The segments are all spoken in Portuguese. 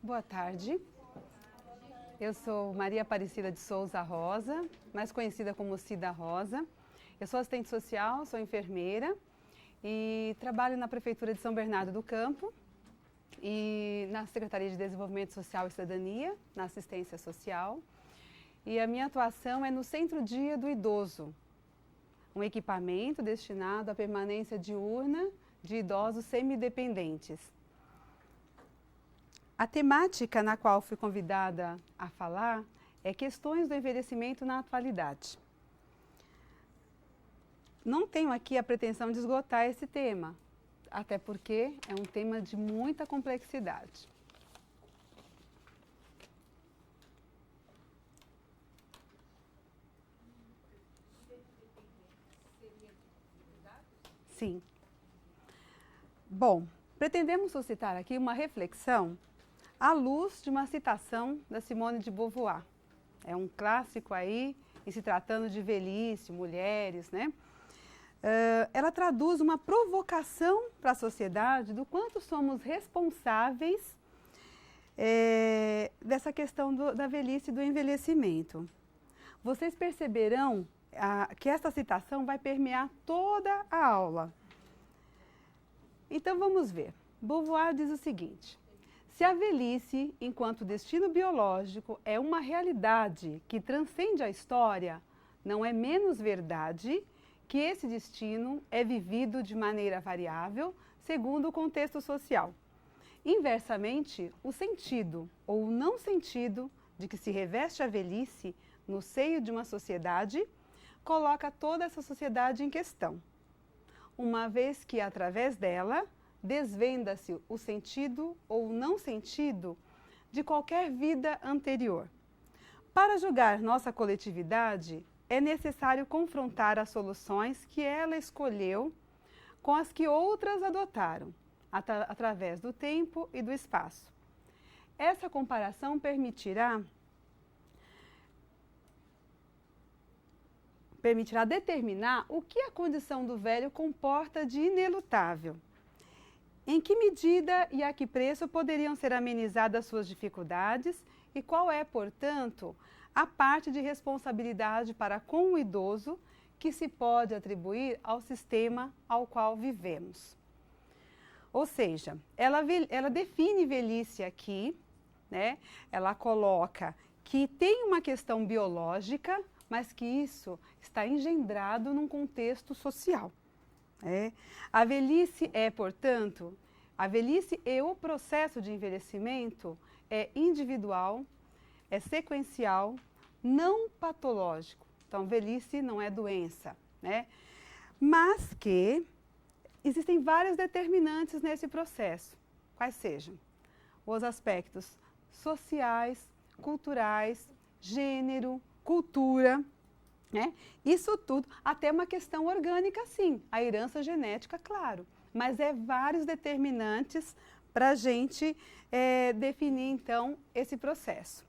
Boa tarde. Eu sou Maria Aparecida de Souza Rosa, mais conhecida como Cida Rosa. Eu sou assistente social, sou enfermeira e trabalho na Prefeitura de São Bernardo do Campo e na Secretaria de Desenvolvimento Social e Cidadania, na assistência social. E a minha atuação é no Centro Dia do Idoso, um equipamento destinado à permanência diurna de idosos semidependentes. A temática na qual fui convidada a falar é questões do envelhecimento na atualidade. Não tenho aqui a pretensão de esgotar esse tema, até porque é um tema de muita complexidade. Sim. Bom, pretendemos suscitar aqui uma reflexão à luz de uma citação da Simone de Beauvoir. É um clássico aí, e se tratando de velhice, mulheres, né? Ela traduz uma provocação para a sociedade do quanto somos responsáveis dessa questão da velhice e do envelhecimento. Vocês perceberão que essa citação vai permear toda a aula. Então vamos ver. Beauvoir diz o seguinte: se a velhice, enquanto destino biológico, é uma realidade que transcende a história, não é menos verdade que esse destino é vivido de maneira variável segundo o contexto social. Inversamente, o sentido ou o não sentido de que se reveste a velhice no seio de uma sociedade coloca toda essa sociedade em questão, uma vez que, através dela, desvenda-se o sentido ou não sentido de qualquer vida anterior. Para julgar nossa coletividade, é necessário confrontar as soluções que ela escolheu com as que outras adotaram, através do tempo e do espaço. Essa comparação permitirá determinar o que a condição do velho comporta de inelutável. Em que medida e a que preço poderiam ser amenizadas suas dificuldades e qual é, portanto, a parte de responsabilidade para com o idoso que se pode atribuir ao sistema ao qual vivemos. Ou seja, ela define velhice aqui, né? Ela coloca que tem uma questão biológica, mas que isso está engendrado num contexto social. A velhice portanto, a velhice e o processo de envelhecimento é individual, é sequencial, não patológico. Então, velhice não é doença, né? Mas que existem vários determinantes nesse processo, quais sejam os aspectos sociais, culturais, gênero, cultura, né? Isso tudo, até uma questão orgânica, sim, a herança genética, claro, mas vários determinantes para a gente definir, então, esse processo.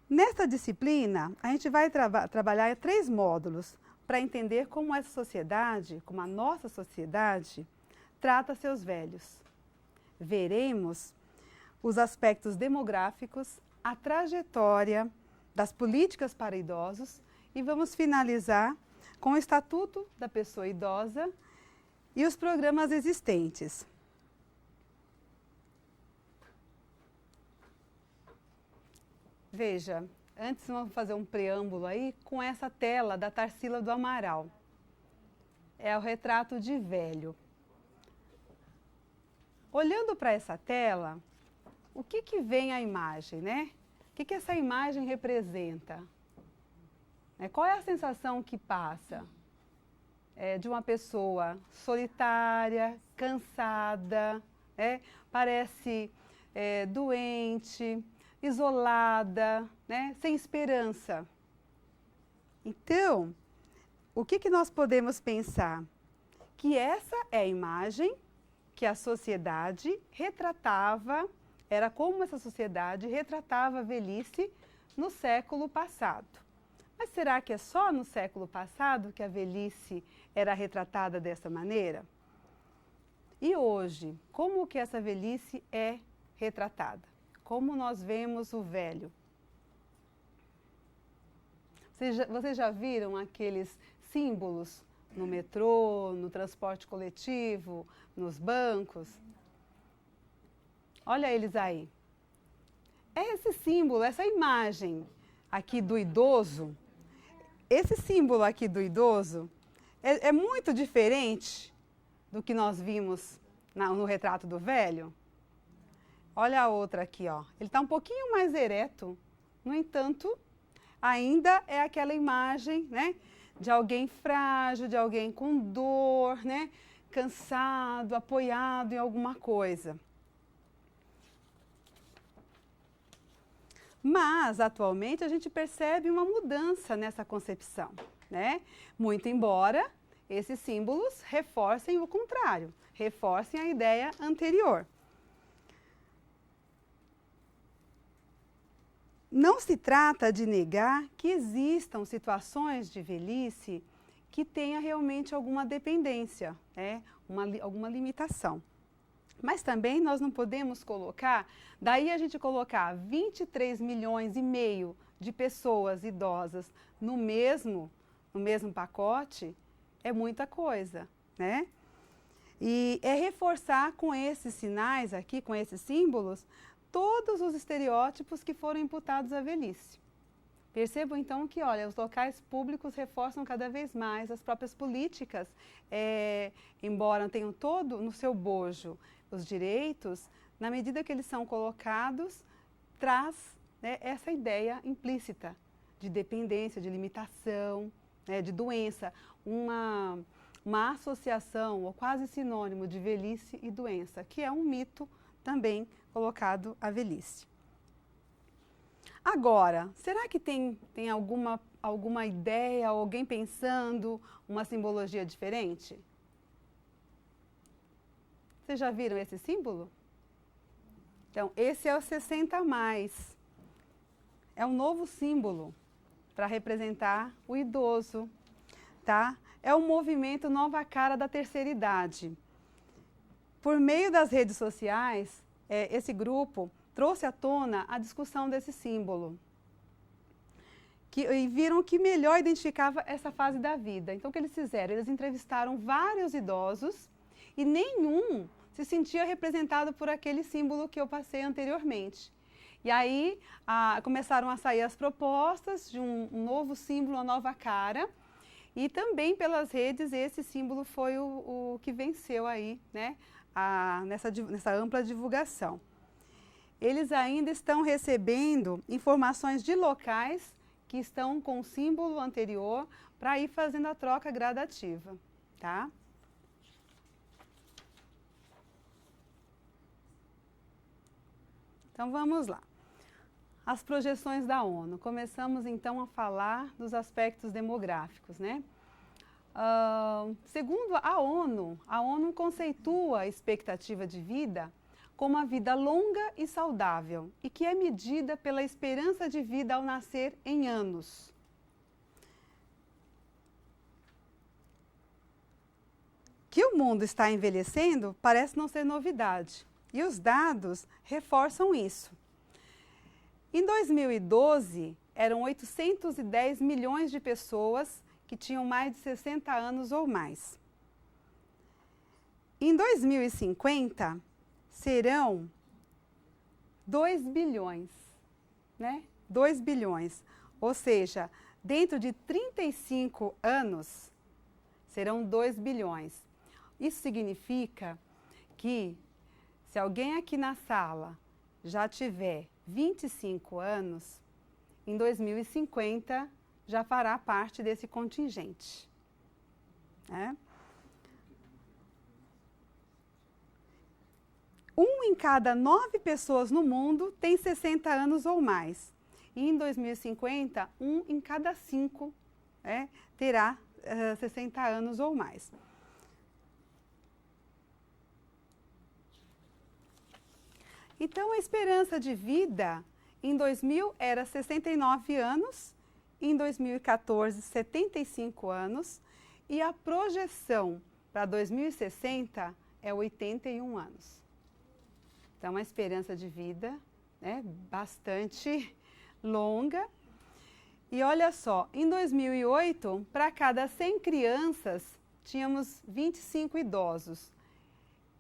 Nesta disciplina, a gente vai trabalhar 3 módulos para entender como essa sociedade, como a nossa sociedade, trata seus velhos. Veremos os aspectos demográficos, a trajetória das políticas para idosos e vamos finalizar com o Estatuto da Pessoa Idosa e os programas existentes. Veja, antes vamos fazer um preâmbulo aí com essa tela da Tarsila do Amaral. É o retrato de velho. Olhando para essa tela, o que vem a imagem, né? O que essa imagem representa? Qual é a sensação que passa? De uma pessoa solitária, cansada, parece doente, isolada, né? Sem esperança. Então, o que nós podemos pensar? Que essa é a imagem que a sociedade retratava, era como essa sociedade retratava a velhice no século passado. Mas será que é só no século passado que a velhice era retratada dessa maneira? E hoje, como que essa velhice é retratada? Como nós vemos o velho? Vocês já viram aqueles símbolos no metrô, no transporte coletivo, nos bancos? Olha eles aí. É esse símbolo, essa imagem aqui do idoso, esse símbolo aqui do idoso é muito diferente do que nós vimos no retrato do velho. Olha a outra aqui, ó. Ele está um pouquinho mais ereto, no entanto, ainda é aquela imagem, né, de alguém frágil, de alguém com dor, né, cansado, apoiado em alguma coisa. Mas, atualmente, a gente percebe uma mudança nessa concepção, né? Muito embora esses símbolos reforcem o contrário, reforcem a ideia anterior. Não se trata de negar que existam situações de velhice que tenha realmente alguma dependência, né? Alguma limitação. Mas também nós não podemos colocar, daí a gente colocar 23 milhões e meio de pessoas idosas no mesmo pacote, é muita coisa, né? E é reforçar com esses sinais aqui, com esses símbolos, todos os estereótipos que foram imputados à velhice. Percebam então que, olha, os locais públicos reforçam cada vez mais as próprias políticas, embora tenham todo no seu bojo os direitos, na medida que eles são colocados, traz, né, essa ideia implícita de dependência, de limitação, né, de doença, uma associação ou quase sinônimo de velhice e doença, que é um mito também colocado à velhice. Agora, será que tem alguma ideia, alguém pensando uma simbologia diferente? Vocês já viram esse símbolo? Então, esse é o 60+. É um novo símbolo para representar o idoso, tá? É um movimento Nova Cara da terceira idade. Por meio das redes sociais, esse grupo trouxe à tona a discussão desse símbolo. E viram que melhor identificava essa fase da vida. Então, o que eles fizeram? Eles entrevistaram vários idosos e nenhum se sentia representado por aquele símbolo que eu passei anteriormente. E aí começaram a sair as propostas de um novo símbolo, uma nova cara. E também pelas redes esse símbolo foi o que venceu aí, né, nessa ampla divulgação. Eles ainda estão recebendo informações de locais que estão com o símbolo anterior para ir fazendo a troca gradativa, tá? Então vamos lá. As projeções da ONU. Começamos então a falar dos aspectos demográficos, né? Segundo a ONU conceitua a expectativa de vida como uma vida longa e saudável e que é medida pela esperança de vida ao nascer em anos. Que o mundo está envelhecendo parece não ser novidade e os dados reforçam isso. Em 2012, eram 810 milhões de pessoas que tinham mais de 60 anos ou mais. Em 2050, serão 2 bilhões, né? 2 bilhões. Ou seja, dentro de 35 anos, serão 2 bilhões. Isso significa que, se alguém aqui na sala já tiver 25 anos, em 2050 já fará parte desse contingente, né? 1 em cada 9 pessoas no mundo tem 60 anos ou mais. E em 2050, 1 em cada 5, né, terá 60 anos ou mais. Então, a esperança de vida em 2000 era 69 anos, em 2014, 75 anos, e a projeção para 2060 é 81 anos. Então, a esperança de vida né, bastante longa. E olha só, em 2008, para cada 100 crianças, tínhamos 25 idosos.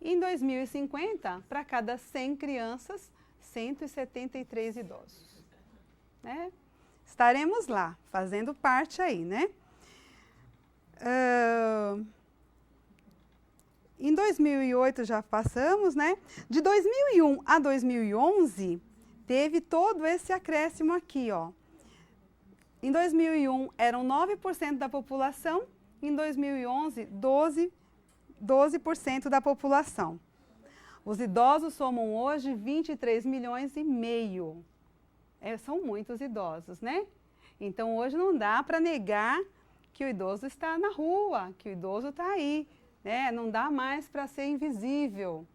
Em 2050, para cada 100 crianças, 173 idosos. Né? Estaremos lá, fazendo parte aí, né? Em 2008 já passamos, né? De 2001 a 2011, teve todo esse acréscimo aqui, ó. Em 2001, eram 9% da população, em 2011, 12% da população. Os idosos somam hoje 23 milhões e meio. São muitos idosos, né? Então, hoje não dá para negar que o idoso está na rua, que o idoso está aí, né? Não dá mais para ser invisível.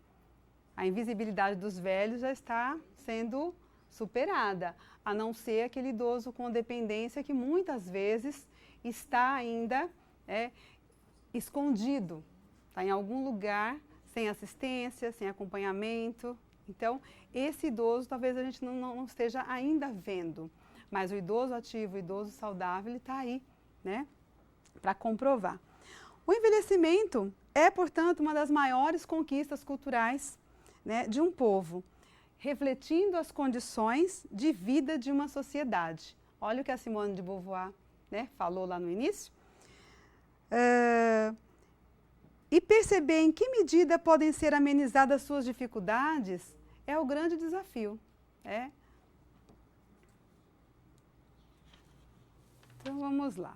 A invisibilidade dos velhos já está sendo superada, a não ser aquele idoso com dependência que muitas vezes está ainda escondido, está em algum lugar, sem assistência, sem acompanhamento. Então, esse idoso talvez a gente não esteja ainda vendo, mas o idoso ativo, o idoso saudável, ele está aí, né, para comprovar. O envelhecimento é, portanto, uma das maiores conquistas culturais, né, de um povo, refletindo as condições de vida de uma sociedade. Olha o que a Simone de Beauvoir, né, falou lá no início. E perceber em que medida podem ser amenizadas suas dificuldades é o grande desafio. Então, vamos lá.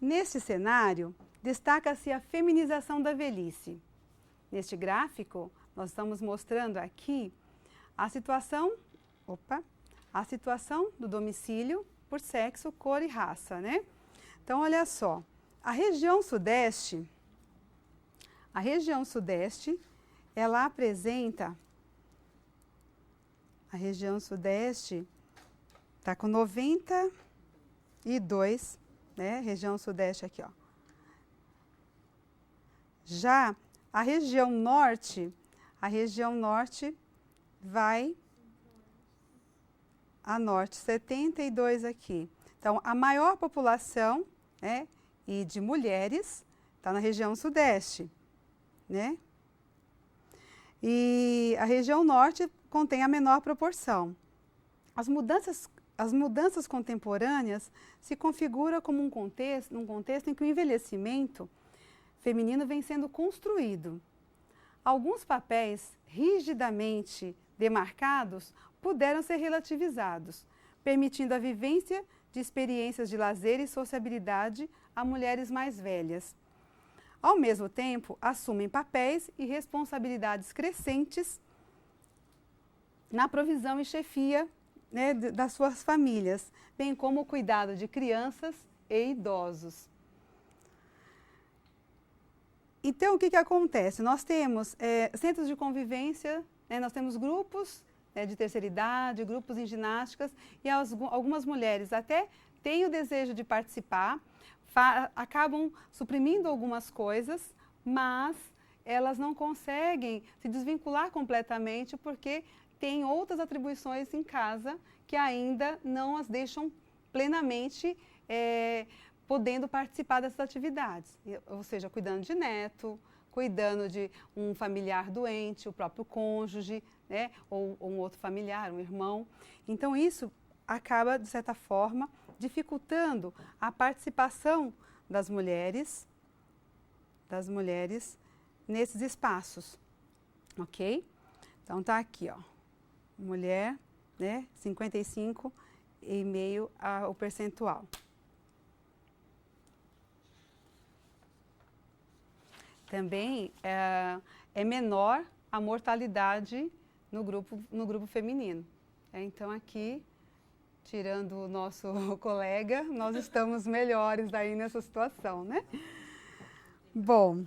Neste cenário, destaca-se a feminização da velhice. Neste gráfico, nós estamos mostrando aqui a situação do domicílio por sexo, cor e raça, né? Então, olha só, a região sudeste, ela apresenta, a região sudeste está com 92, né? Região sudeste aqui, ó. Já a região norte vai a norte, 72 aqui. Então, a maior população, né, e de mulheres está na região sudeste, né? E a região norte contém a menor proporção. As mudanças contemporâneas se configuram como um contexto em que o envelhecimento feminino vem sendo construído. Alguns papéis rigidamente demarcados puderam ser relativizados, permitindo a vivência de experiências de lazer e sociabilidade a mulheres mais velhas. Ao mesmo tempo, assumem papéis e responsabilidades crescentes na provisão e chefia, né, das suas famílias, bem como o cuidado de crianças e idosos. Então, o que acontece? Nós temos centros de convivência, né, nós temos grupos, né, de terceira idade, grupos em ginásticas, e algumas mulheres até têm o desejo de participar, acabam suprimindo algumas coisas, mas elas não conseguem se desvincular completamente porque têm outras atribuições em casa que ainda não as deixam plenamente podendo participar dessas atividades, ou seja, cuidando de neto, cuidando de um familiar doente, o próprio cônjuge, né, ou um outro familiar, um irmão. Então, isso acaba, de certa forma, dificultando a participação das mulheres nesses espaços, ok? Então, tá aqui, ó, mulher, né, 55,5% o percentual. Também é menor a mortalidade no grupo feminino. Então, aqui, tirando o nosso colega, nós estamos melhores aí nessa situação, né? Bom,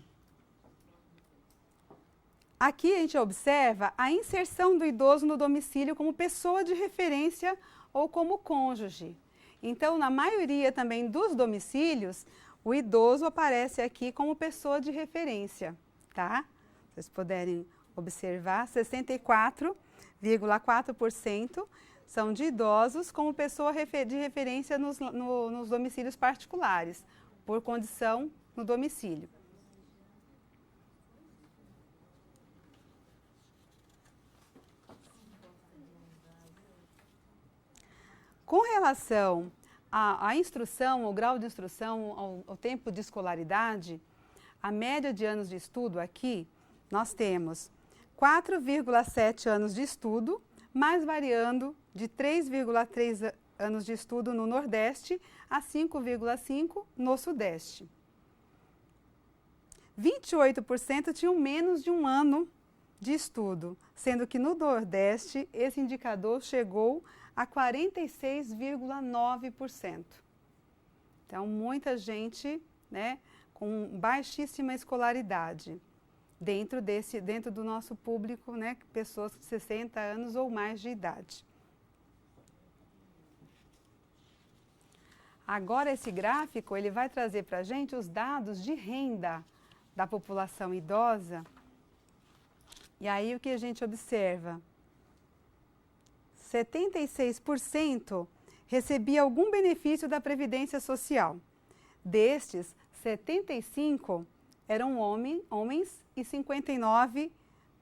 aqui a gente observa a inserção do idoso no domicílio como pessoa de referência ou como cônjuge. Então, na maioria também dos domicílios, o idoso aparece aqui como pessoa de referência, tá? Vocês puderem observar, 64% 28,4% são de idosos como pessoa de referência nos domicílios particulares, por condição no domicílio. Com relação à instrução, ao grau de instrução, ao tempo de escolaridade, a média de anos de estudo aqui, nós temos 4,7 anos de estudo, mais variando de 3,3 anos de estudo no Nordeste a 5,5 no Sudeste. 28% tinham menos de um ano de estudo, sendo que no Nordeste esse indicador chegou a 46,9%. Então, muita gente, né, com baixíssima escolaridade dentro do nosso público, né, pessoas de 60 anos ou mais de idade. Agora, esse gráfico ele vai trazer para a gente os dados de renda da população idosa. E aí o que a gente observa? 76% recebia algum benefício da Previdência Social. Destes, 75% eram homens e 59%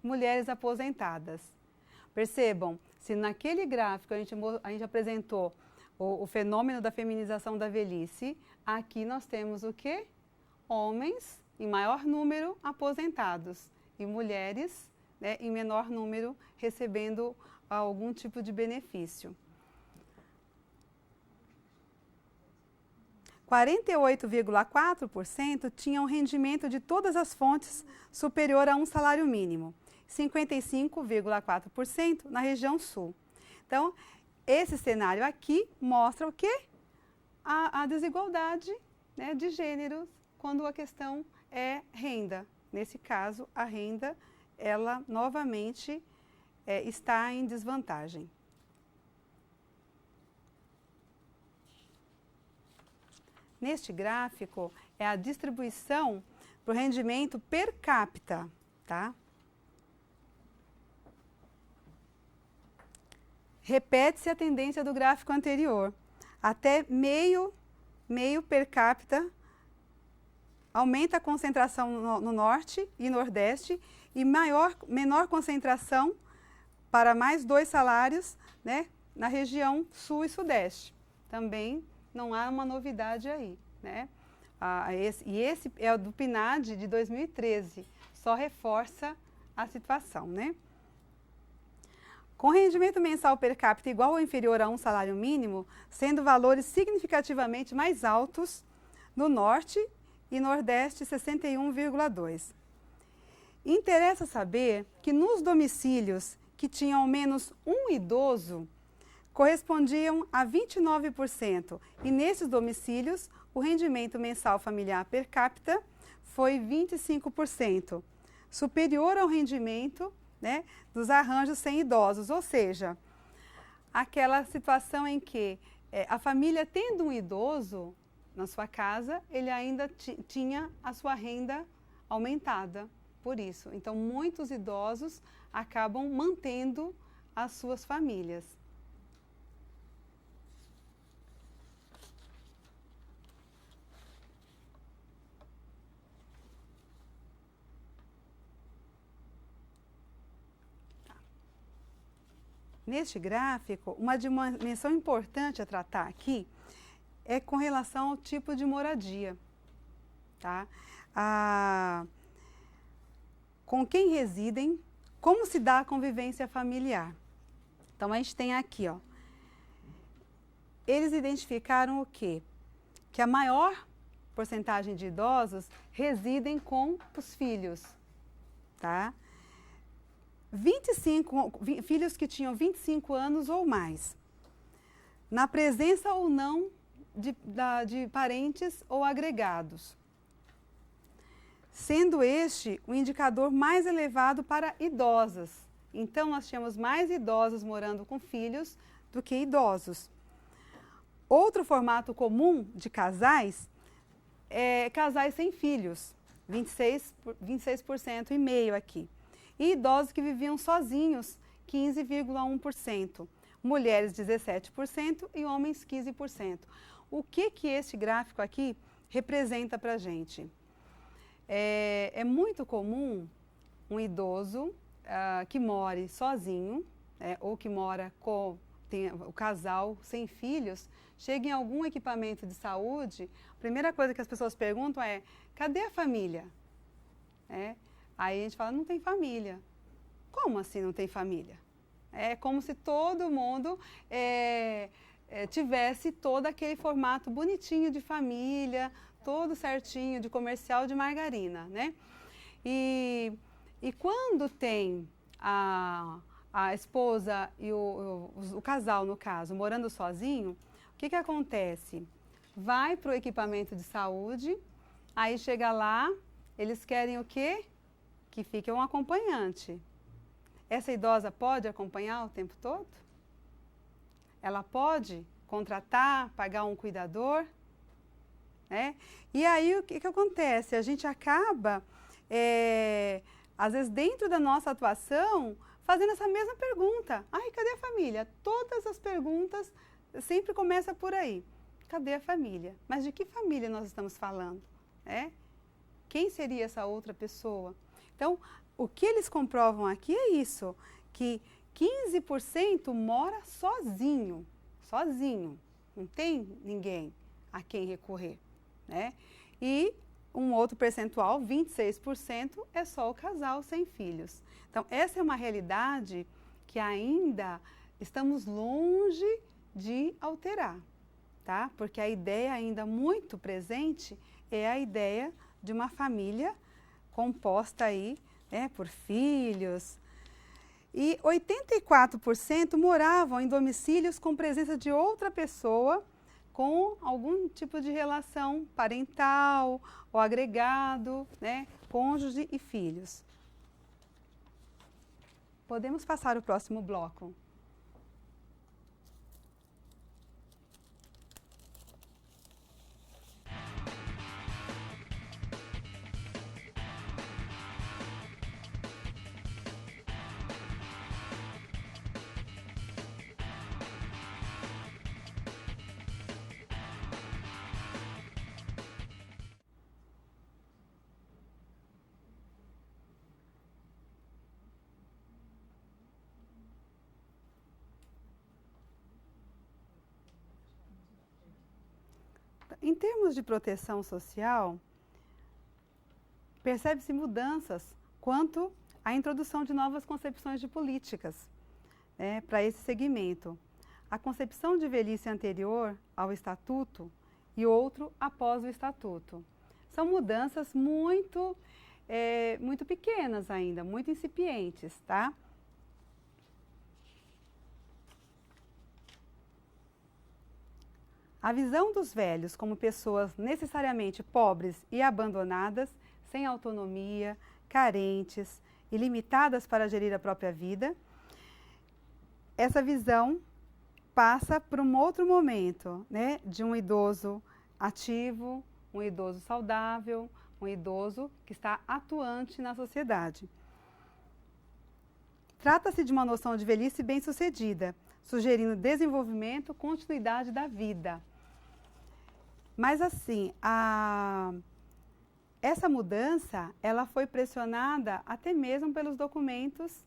mulheres aposentadas. Percebam, se naquele gráfico a gente apresentou o fenômeno da feminização da velhice, aqui nós temos o quê? Homens, em maior número, aposentados e mulheres, né, em menor número, recebendo algum tipo de benefício. 48,4% tinham rendimento de todas as fontes superior a um salário mínimo, 55,4% na região sul. Então, esse cenário aqui mostra o quê? A desigualdade, né, de gêneros quando a questão é renda. Nesse caso, a renda, ela novamente está em desvantagem. Neste gráfico é a distribuição para o rendimento per capita, tá? Repete-se a tendência do gráfico anterior. Até meio per capita, aumenta a concentração no norte e nordeste e menor concentração para mais 2 salários, né, na região sul e sudeste. Também não há uma novidade aí, né? Esse é o do PNAD de 2013, só reforça a situação, né? Com rendimento mensal per capita igual ou inferior a um salário mínimo, sendo valores significativamente mais altos no norte e nordeste, 61,2. Interessa saber que nos domicílios que tinham ao menos um idoso, correspondiam a 29%, e nesses domicílios o rendimento mensal familiar per capita foi 25%, superior ao rendimento, né, dos arranjos sem idosos, ou seja, aquela situação em que a família tendo um idoso na sua casa, ele ainda tinha a sua renda aumentada por isso. Então, muitos idosos acabam mantendo as suas famílias. Neste gráfico, uma dimensão importante a tratar aqui é com relação ao tipo de moradia, tá? Com quem residem, como se dá a convivência familiar. Então, a gente tem aqui, ó, eles identificaram o quê? Que a maior porcentagem de idosos residem com os filhos, tá? Filhos que tinham 25 anos ou mais, na presença ou não de parentes ou agregados, sendo este o indicador mais elevado para idosas. Então, nós tínhamos mais idosos morando com filhos do que idosos. Outro formato comum de casais é casais sem filhos, 26% e meio aqui. E idosos que viviam sozinhos, 15,1%, mulheres 17% e homens 15%. O que este gráfico aqui representa para a gente? É muito comum um idoso que more sozinho, ou que mora com o casal sem filhos, chega em algum equipamento de saúde, a primeira coisa que as pessoas perguntam é: cadê a família? Aí a gente fala: não tem família. Como assim não tem família? É como se todo mundo tivesse todo aquele formato bonitinho de família, todo certinho, de comercial de margarina, né? E quando tem a esposa e o casal, no caso, morando sozinho, o que acontece? Vai para o equipamento de saúde, aí chega lá, eles querem o quê? Que fique um acompanhante. Essa idosa pode acompanhar o tempo todo? Ela pode contratar, pagar um cuidador? E aí o que acontece? A gente acaba, às vezes dentro da nossa atuação, fazendo essa mesma pergunta. Ai, cadê a família? Todas as perguntas sempre começam por aí. Cadê a família? Mas de que família nós estamos falando? Quem seria essa outra pessoa? Então, o que eles comprovam aqui é isso, que 15% mora sozinho, não tem ninguém a quem recorrer, E um outro percentual, 26%, é só o casal sem filhos. Então, essa é uma realidade que ainda estamos longe de alterar, tá? Porque a ideia ainda muito presente é a ideia de uma família composta aí, por filhos. E 84% moravam em domicílios com presença de outra pessoa com algum tipo de relação parental ou agregado, cônjuge e filhos. Podemos passar o próximo bloco. Em termos de proteção social, percebe-se mudanças quanto à introdução de novas concepções de políticas para esse segmento. A concepção de velhice anterior ao Estatuto e outro após o Estatuto. São mudanças muito pequenas ainda, muito incipientes, tá? A visão dos velhos como pessoas necessariamente pobres e abandonadas, sem autonomia, carentes e limitadas para gerir a própria vida, essa visão passa por um outro momento, de um idoso ativo, um idoso saudável, um idoso que está atuante na sociedade. Trata-se de uma noção de velhice bem-sucedida, sugerindo desenvolvimento, continuidade da vida. Mas assim, essa mudança, ela foi pressionada até mesmo pelos documentos,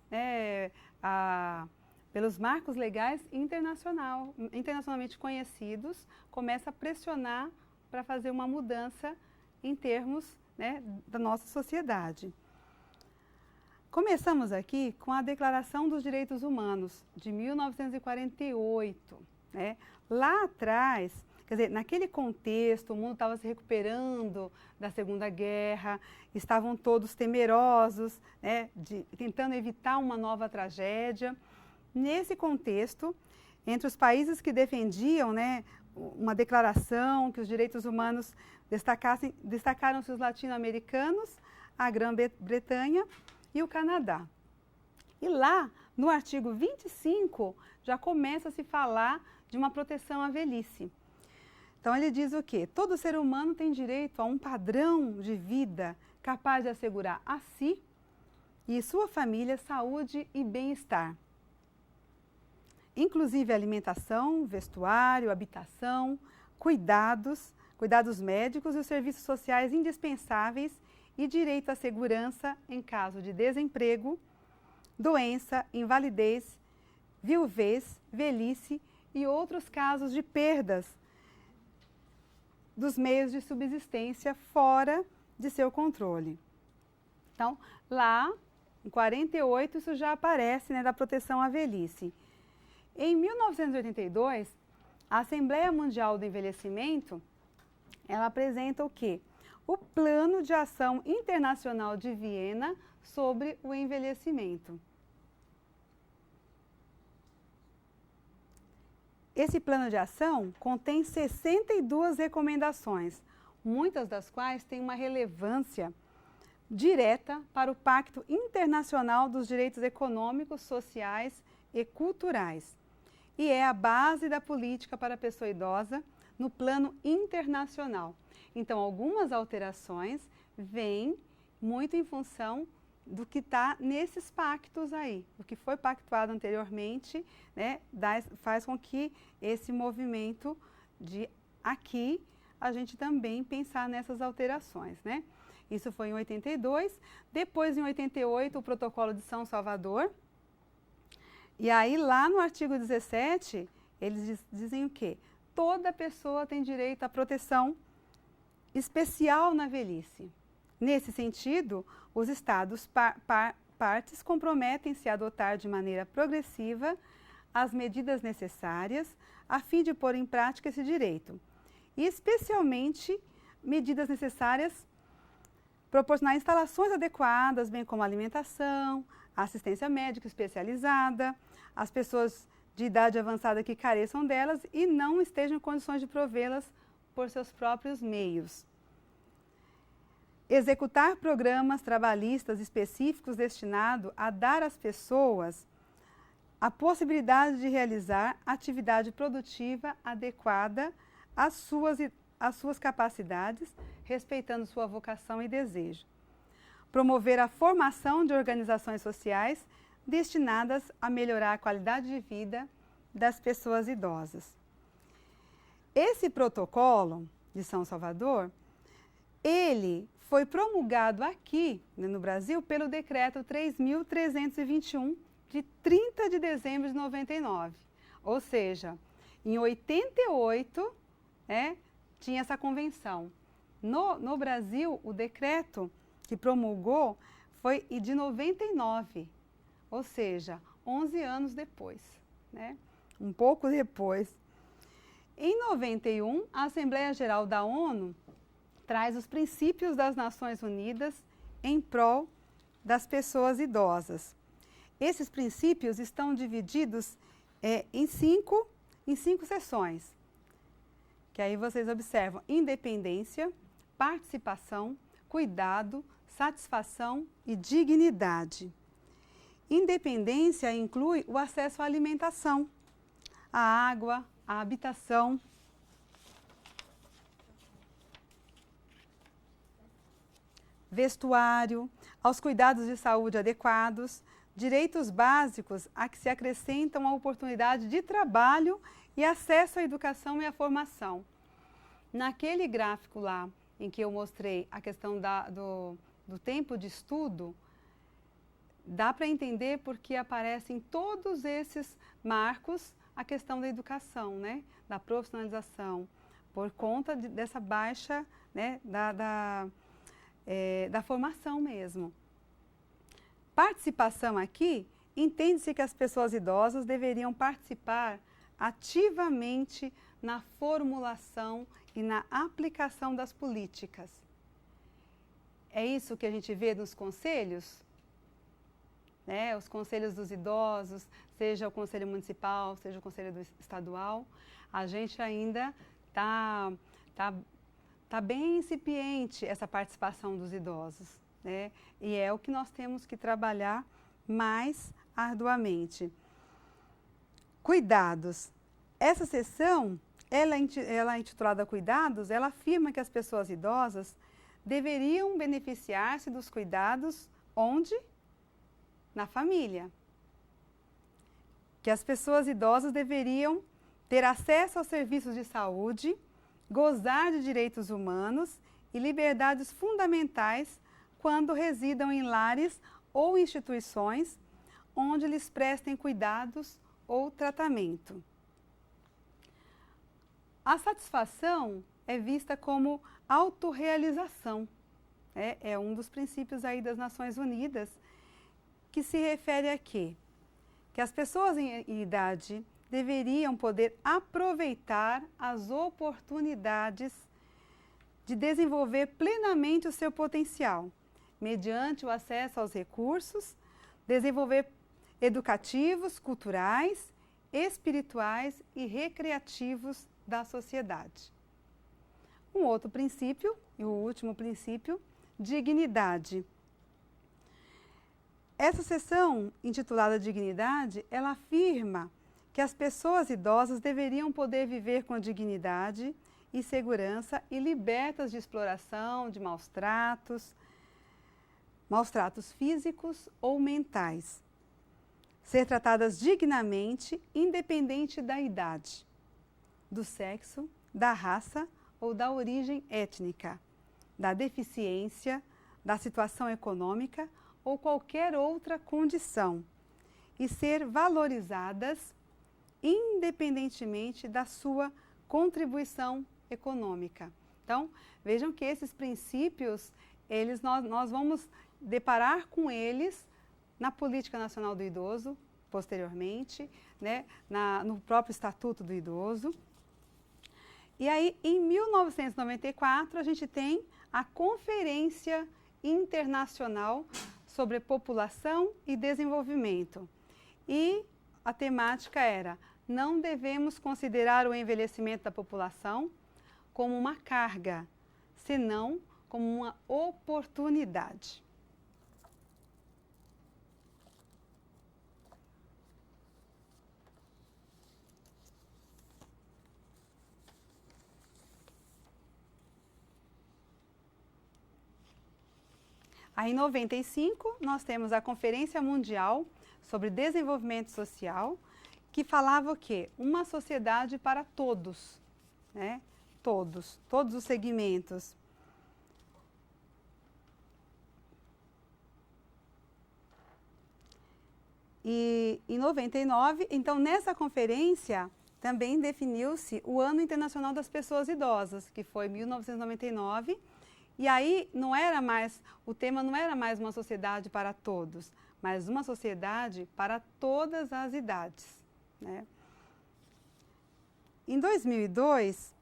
pelos marcos legais internacionalmente conhecidos, começa a pressionar para fazer uma mudança em termos da nossa sociedade. Começamos aqui com a Declaração dos Direitos Humanos, de 1948. Lá atrás, quer dizer, naquele contexto, o mundo estava se recuperando da Segunda Guerra, estavam todos temerosos, tentando evitar uma nova tragédia. Nesse contexto, entre os países que defendiam uma declaração que os direitos humanos destacaram-se os latino-americanos, a Grã-Bretanha e o Canadá. E lá, no artigo 25, já começa a se falar de uma proteção à velhice. Então, ele diz o quê? Todo ser humano tem direito a um padrão de vida capaz de assegurar a si e sua família saúde e bem-estar. inclusive alimentação, vestuário, habitação, cuidados médicos e os serviços sociais indispensáveis e direito à segurança em caso de desemprego, doença, invalidez, viuvez, velhice e outros casos de perdas dos meios de subsistência fora de seu controle. Então, lá, em 48, isso já aparece, né, da proteção à velhice. Em 1982, a Assembleia Mundial do Envelhecimento, ela apresenta o quê? O Plano de Ação Internacional de Viena sobre o envelhecimento. Esse plano de ação contém 62 recomendações, muitas das quais têm uma relevância direta para o Pacto Internacional dos Direitos Econômicos, Sociais e Culturais. E é a base da política para a pessoa idosa no plano internacional. Então, algumas alterações vêm muito em função do que está nesses pactos aí, o que foi pactuado anteriormente, né, faz com que esse movimento de aqui a gente também pensar nessas alterações, né? Isso foi em 82, depois em 88 o Protocolo de São Salvador, e aí lá no artigo 17 eles dizem o quê? Toda pessoa tem direito à proteção especial na velhice. Nesse sentido, os Estados partes comprometem-se a adotar de maneira progressiva as medidas necessárias a fim de pôr em prática esse direito, e especialmente medidas necessárias proporcionar instalações adequadas, bem como alimentação, assistência médica especializada, às pessoas de idade avançada que careçam delas e não estejam em condições de provê-las por seus próprios meios. Executar programas trabalhistas específicos destinados a dar às pessoas a possibilidade de realizar atividade produtiva adequada às suas capacidades, respeitando sua vocação e desejo. Promover a formação de organizações sociais destinadas a melhorar a qualidade de vida das pessoas idosas. Esse protocolo de São Salvador, ele foi promulgado aqui, no Brasil, pelo Decreto 3.321, de 30 de dezembro de 99. Ou seja, em 88, tinha essa convenção. No Brasil, o decreto que promulgou foi de 99, ou seja, 11 anos depois, né? Um pouco depois. Em 91, a Assembleia Geral da ONU traz os princípios das Nações Unidas em prol das pessoas idosas. Esses princípios estão divididos em cinco seções, que aí vocês observam: independência, participação, cuidado, satisfação e dignidade. Independência inclui o acesso à alimentação, à água, à habitação, vestuário, aos cuidados de saúde adequados, direitos básicos a que se acrescentam a oportunidade de trabalho e acesso à educação e à formação. Naquele gráfico lá, em que eu mostrei a questão do tempo de estudo, dá para entender porque aparecem todos esses marcos a questão da educação, né? Da profissionalização, por conta dessa baixa, né? Da formação mesmo. Participação aqui, entende-se que as pessoas idosas deveriam participar ativamente na formulação e na aplicação das políticas. É isso que a gente vê nos conselhos, né? Os conselhos dos idosos, seja o conselho municipal, seja o conselho estadual, a gente ainda tá bem incipiente essa participação dos idosos, né? E é o que nós temos que trabalhar mais arduamente. Cuidados. Essa seção, ela é intitulada Cuidados, ela afirma que as pessoas idosas deveriam beneficiar-se dos cuidados onde? Na família. que as pessoas idosas deveriam ter acesso aos serviços de saúde, gozar de direitos humanos e liberdades fundamentais quando residam em lares ou instituições onde lhes prestem cuidados ou tratamento. A satisfação é vista como autorrealização. É um dos princípios aí das Nações Unidas, que se refere a quê? Que as pessoas em idade deveriam poder aproveitar as oportunidades de desenvolver plenamente o seu potencial, mediante o acesso aos recursos, desenvolver educativos, culturais, espirituais e recreativos da sociedade. Um outro princípio, e o último princípio, dignidade. Essa seção, intitulada Dignidade, ela afirma que as pessoas idosas deveriam poder viver com dignidade e segurança e libertas de exploração, de maus tratos físicos ou mentais. Ser tratadas dignamente, independente da idade, do sexo, da raça ou da origem étnica, da deficiência, da situação econômica ou qualquer outra condição, e ser valorizadas independentemente da sua contribuição econômica. Então, vejam que esses princípios, nós vamos deparar com eles na Política Nacional do Idoso, posteriormente, né, no próprio Estatuto do Idoso. E aí, em 1994, a gente tem a Conferência Internacional sobre População e Desenvolvimento. E a temática era: não devemos considerar o envelhecimento da população como uma carga, senão como uma oportunidade. Aí, em 95, nós temos a Conferência Mundial sobre Desenvolvimento Social, que falava o quê? Uma sociedade para todos, né? Todos os segmentos. E em 99, então, nessa conferência, também definiu-se o Ano Internacional das Pessoas Idosas, que foi em 1999. E aí o tema não era mais uma sociedade para todos, mas uma sociedade para todas as idades, né? Em 2002,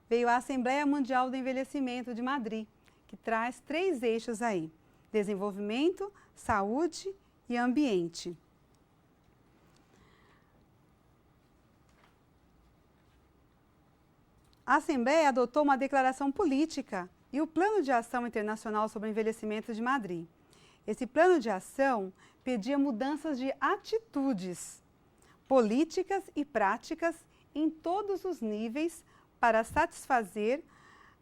veio a Assembleia Mundial do Envelhecimento de Madrid, que traz 3 eixos aí: desenvolvimento, saúde e ambiente. A Assembleia adotou uma declaração política e o Plano de Ação Internacional sobre o Envelhecimento de Madrid. Esse plano de ação pedia mudanças de atitudes políticas e práticas em todos os níveis para satisfazer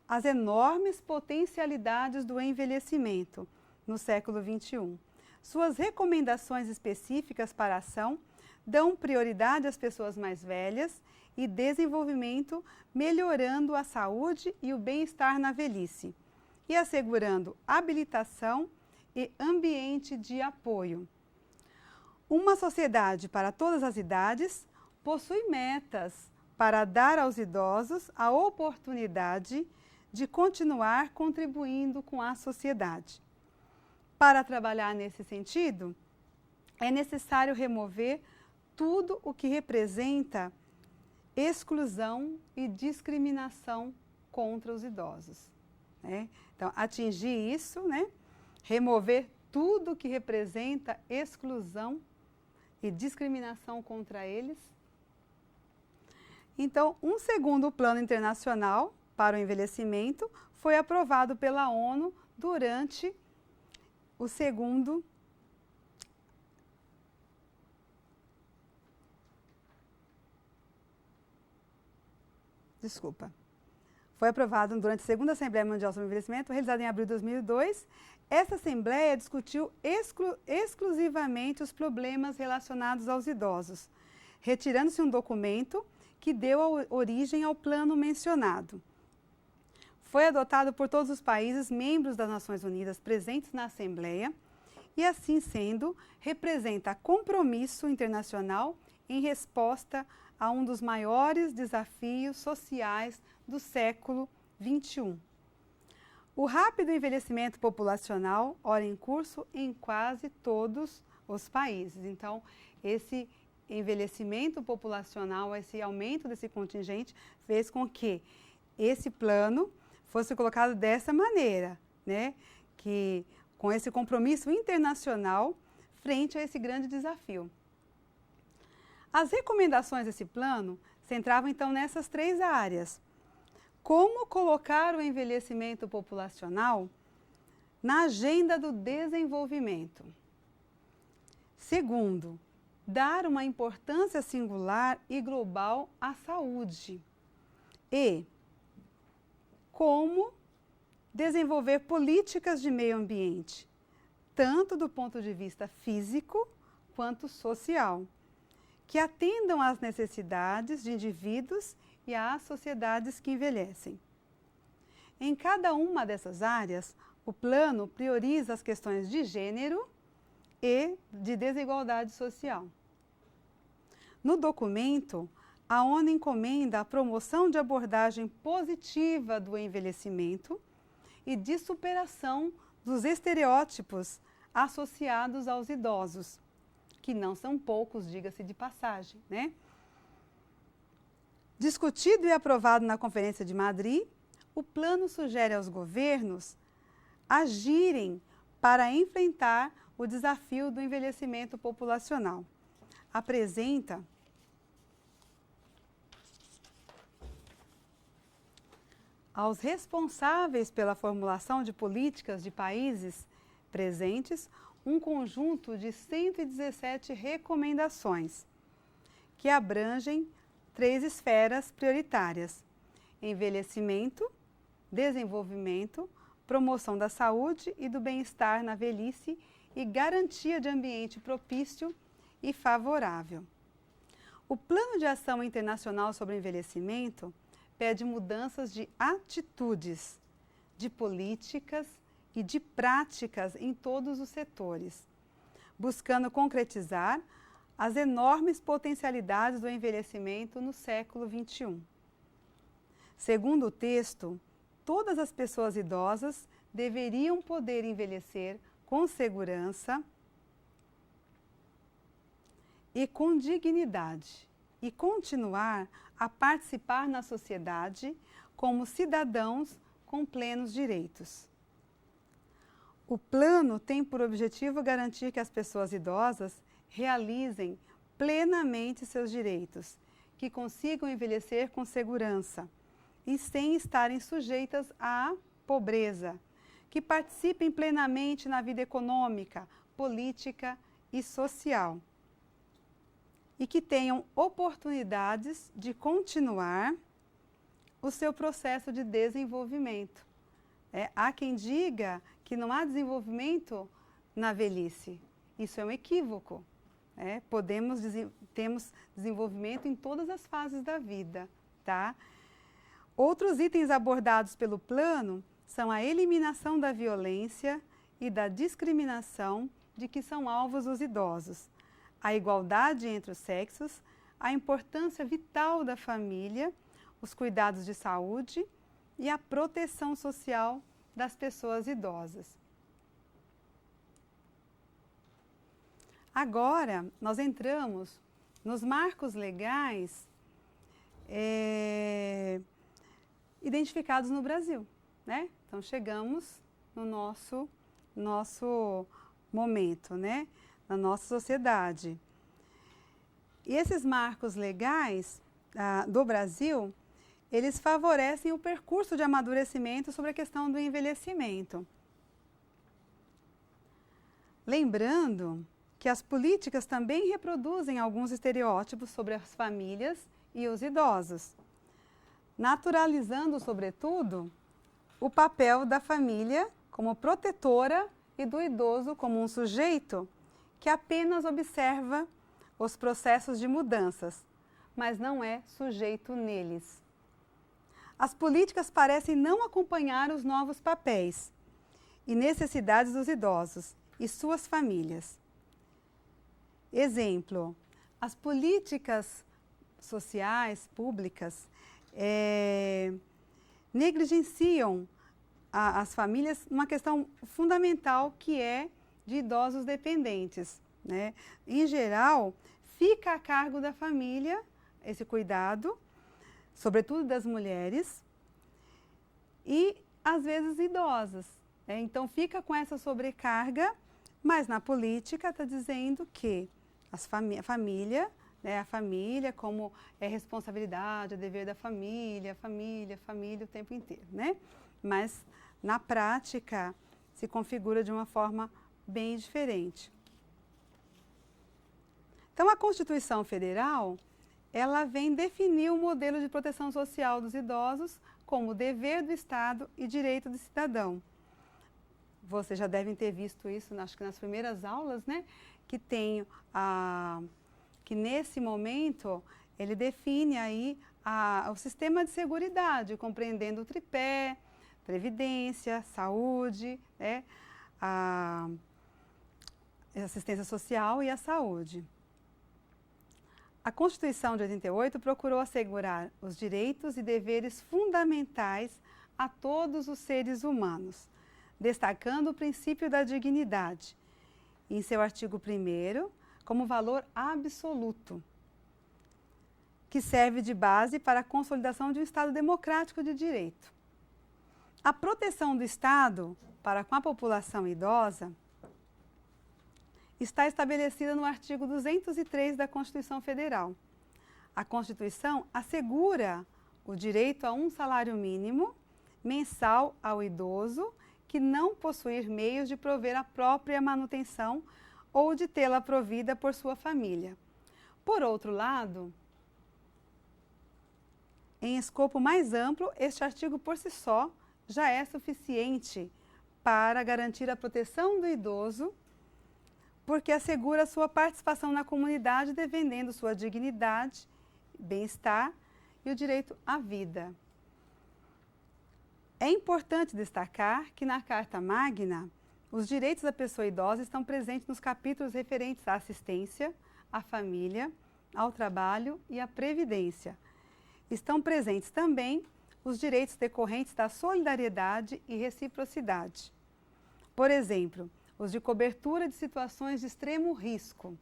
as enormes potencialidades do envelhecimento no século XXI. Suas recomendações específicas para a ação dão prioridade às pessoas mais velhas e desenvolvimento, melhorando a saúde e o bem-estar na velhice e assegurando habilitação e ambiente de apoio. Uma sociedade para todas as idades possui metas para dar aos idosos a oportunidade de continuar contribuindo com a sociedade. Para trabalhar nesse sentido, é necessário remover tudo o que representa exclusão e discriminação contra os idosos, né? Então, atingir isso, né? Remover tudo o que representa exclusão e discriminação contra eles. Então, um segundo plano internacional para o envelhecimento foi aprovado pela ONU durante o segundo Foi aprovado durante a segunda Assembleia Mundial sobre o Envelhecimento, realizada em abril de 2002. Essa Assembleia discutiu exclusivamente os problemas relacionados aos idosos, retirando-se um documento que deu origem ao plano mencionado. Foi adotado por todos os países membros das Nações Unidas presentes na Assembleia e, assim sendo, representa compromisso internacional em resposta a um dos maiores desafios sociais do século XXI. O rápido envelhecimento populacional, ora em curso em quase todos os países. Então, esse envelhecimento populacional, esse aumento desse contingente, fez com que esse plano fosse colocado dessa maneira, né? Que com esse compromisso internacional frente a esse grande desafio. As recomendações desse plano centravam então nessas três áreas. Como colocar o envelhecimento populacional na agenda do desenvolvimento. Segundo, dar uma importância singular e global à saúde. E como desenvolver políticas de meio ambiente, tanto do ponto de vista físico quanto social, que atendam às necessidades de indivíduos e às sociedades que envelhecem. Em cada uma dessas áreas, o plano prioriza as questões de gênero e de desigualdade social. No documento, a ONU encomenda a promoção de abordagem positiva do envelhecimento e de superação dos estereótipos associados aos idosos, que não são poucos, diga-se de passagem, né? Discutido e aprovado na Conferência de Madrid, o plano sugere aos governos agirem para enfrentar o desafio do envelhecimento populacional. Apresenta aos responsáveis pela formulação de políticas de países presentes um conjunto de 117 recomendações, que abrangem 3 esferas prioritárias: envelhecimento, desenvolvimento, promoção da saúde e do bem-estar na velhice e garantia de ambiente propício e favorável. O Plano de Ação Internacional sobre o Envelhecimento pede mudanças de atitudes, de políticas e de práticas em todos os setores, buscando concretizar as enormes potencialidades do envelhecimento no século XXI. Segundo o texto, todas as pessoas idosas deveriam poder envelhecer com segurança e com dignidade e continuar a participar na sociedade como cidadãos com plenos direitos. O plano tem por objetivo garantir que as pessoas idosas realizem plenamente seus direitos, que consigam envelhecer com segurança e sem estarem sujeitas à pobreza, que participem plenamente na vida econômica, política e social e que tenham oportunidades de continuar o seu processo de desenvolvimento. Há quem diga que não há desenvolvimento na velhice. Isso é um equívoco. Temos desenvolvimento em todas as fases da vida, tá? Outros itens abordados pelo plano são a eliminação da violência e da discriminação de que são alvos os idosos, a igualdade entre os sexos, a importância vital da família, os cuidados de saúde e a proteção social das pessoas idosas. Agora, nós entramos nos marcos legais identificados no Brasil, né? Então, chegamos no nosso momento, né? Na nossa sociedade. E esses marcos legais do Brasil, eles favorecem o percurso de amadurecimento sobre a questão do envelhecimento. Lembrando que as políticas também reproduzem alguns estereótipos sobre as famílias e os idosos, naturalizando, sobretudo, o papel da família como protetora e do idoso como um sujeito que apenas observa os processos de mudanças, mas não é sujeito neles. As políticas parecem não acompanhar os novos papéis e necessidades dos idosos e suas famílias. Exemplo, as políticas sociais, públicas, negligenciam as famílias numa questão fundamental que é de idosos dependentes, né? Em geral, fica a cargo da família esse cuidado, sobretudo das mulheres, e às vezes idosas, né? Então fica com essa sobrecarga, mas na política está dizendo que a família, né, a família como é responsabilidade, é dever da família o tempo inteiro, né? Mas na prática se configura de uma forma bem diferente. Então a Constituição Federal, ela vem definir o modelo de proteção social dos idosos como dever do Estado e direito do cidadão. Vocês já devem ter visto isso, acho que nas primeiras aulas, né? Que nesse momento ele define aí o sistema de seguridade, compreendendo o tripé, previdência, saúde, né? A assistência social e a saúde. A Constituição de 88 procurou assegurar os direitos e deveres fundamentais a todos os seres humanos, destacando o princípio da dignidade, em seu artigo 1º, como valor absoluto, que serve de base para a consolidação de um Estado democrático de direito. A proteção do Estado para com a população idosa está estabelecida no artigo 203 da Constituição Federal. A Constituição assegura o direito a um salário mínimo mensal ao idoso que não possuir meios de prover a própria manutenção ou de tê-la provida por sua família. Por outro lado, em escopo mais amplo, este artigo por si só já é suficiente para garantir a proteção do idoso, porque assegura sua participação na comunidade, defendendo sua dignidade, bem-estar e o direito à vida. É importante destacar que na Carta Magna, os direitos da pessoa idosa estão presentes nos capítulos referentes à assistência, à família, ao trabalho e à previdência. Estão presentes também os direitos decorrentes da solidariedade e reciprocidade. Por exemplo, os de cobertura de situações de extremo risco,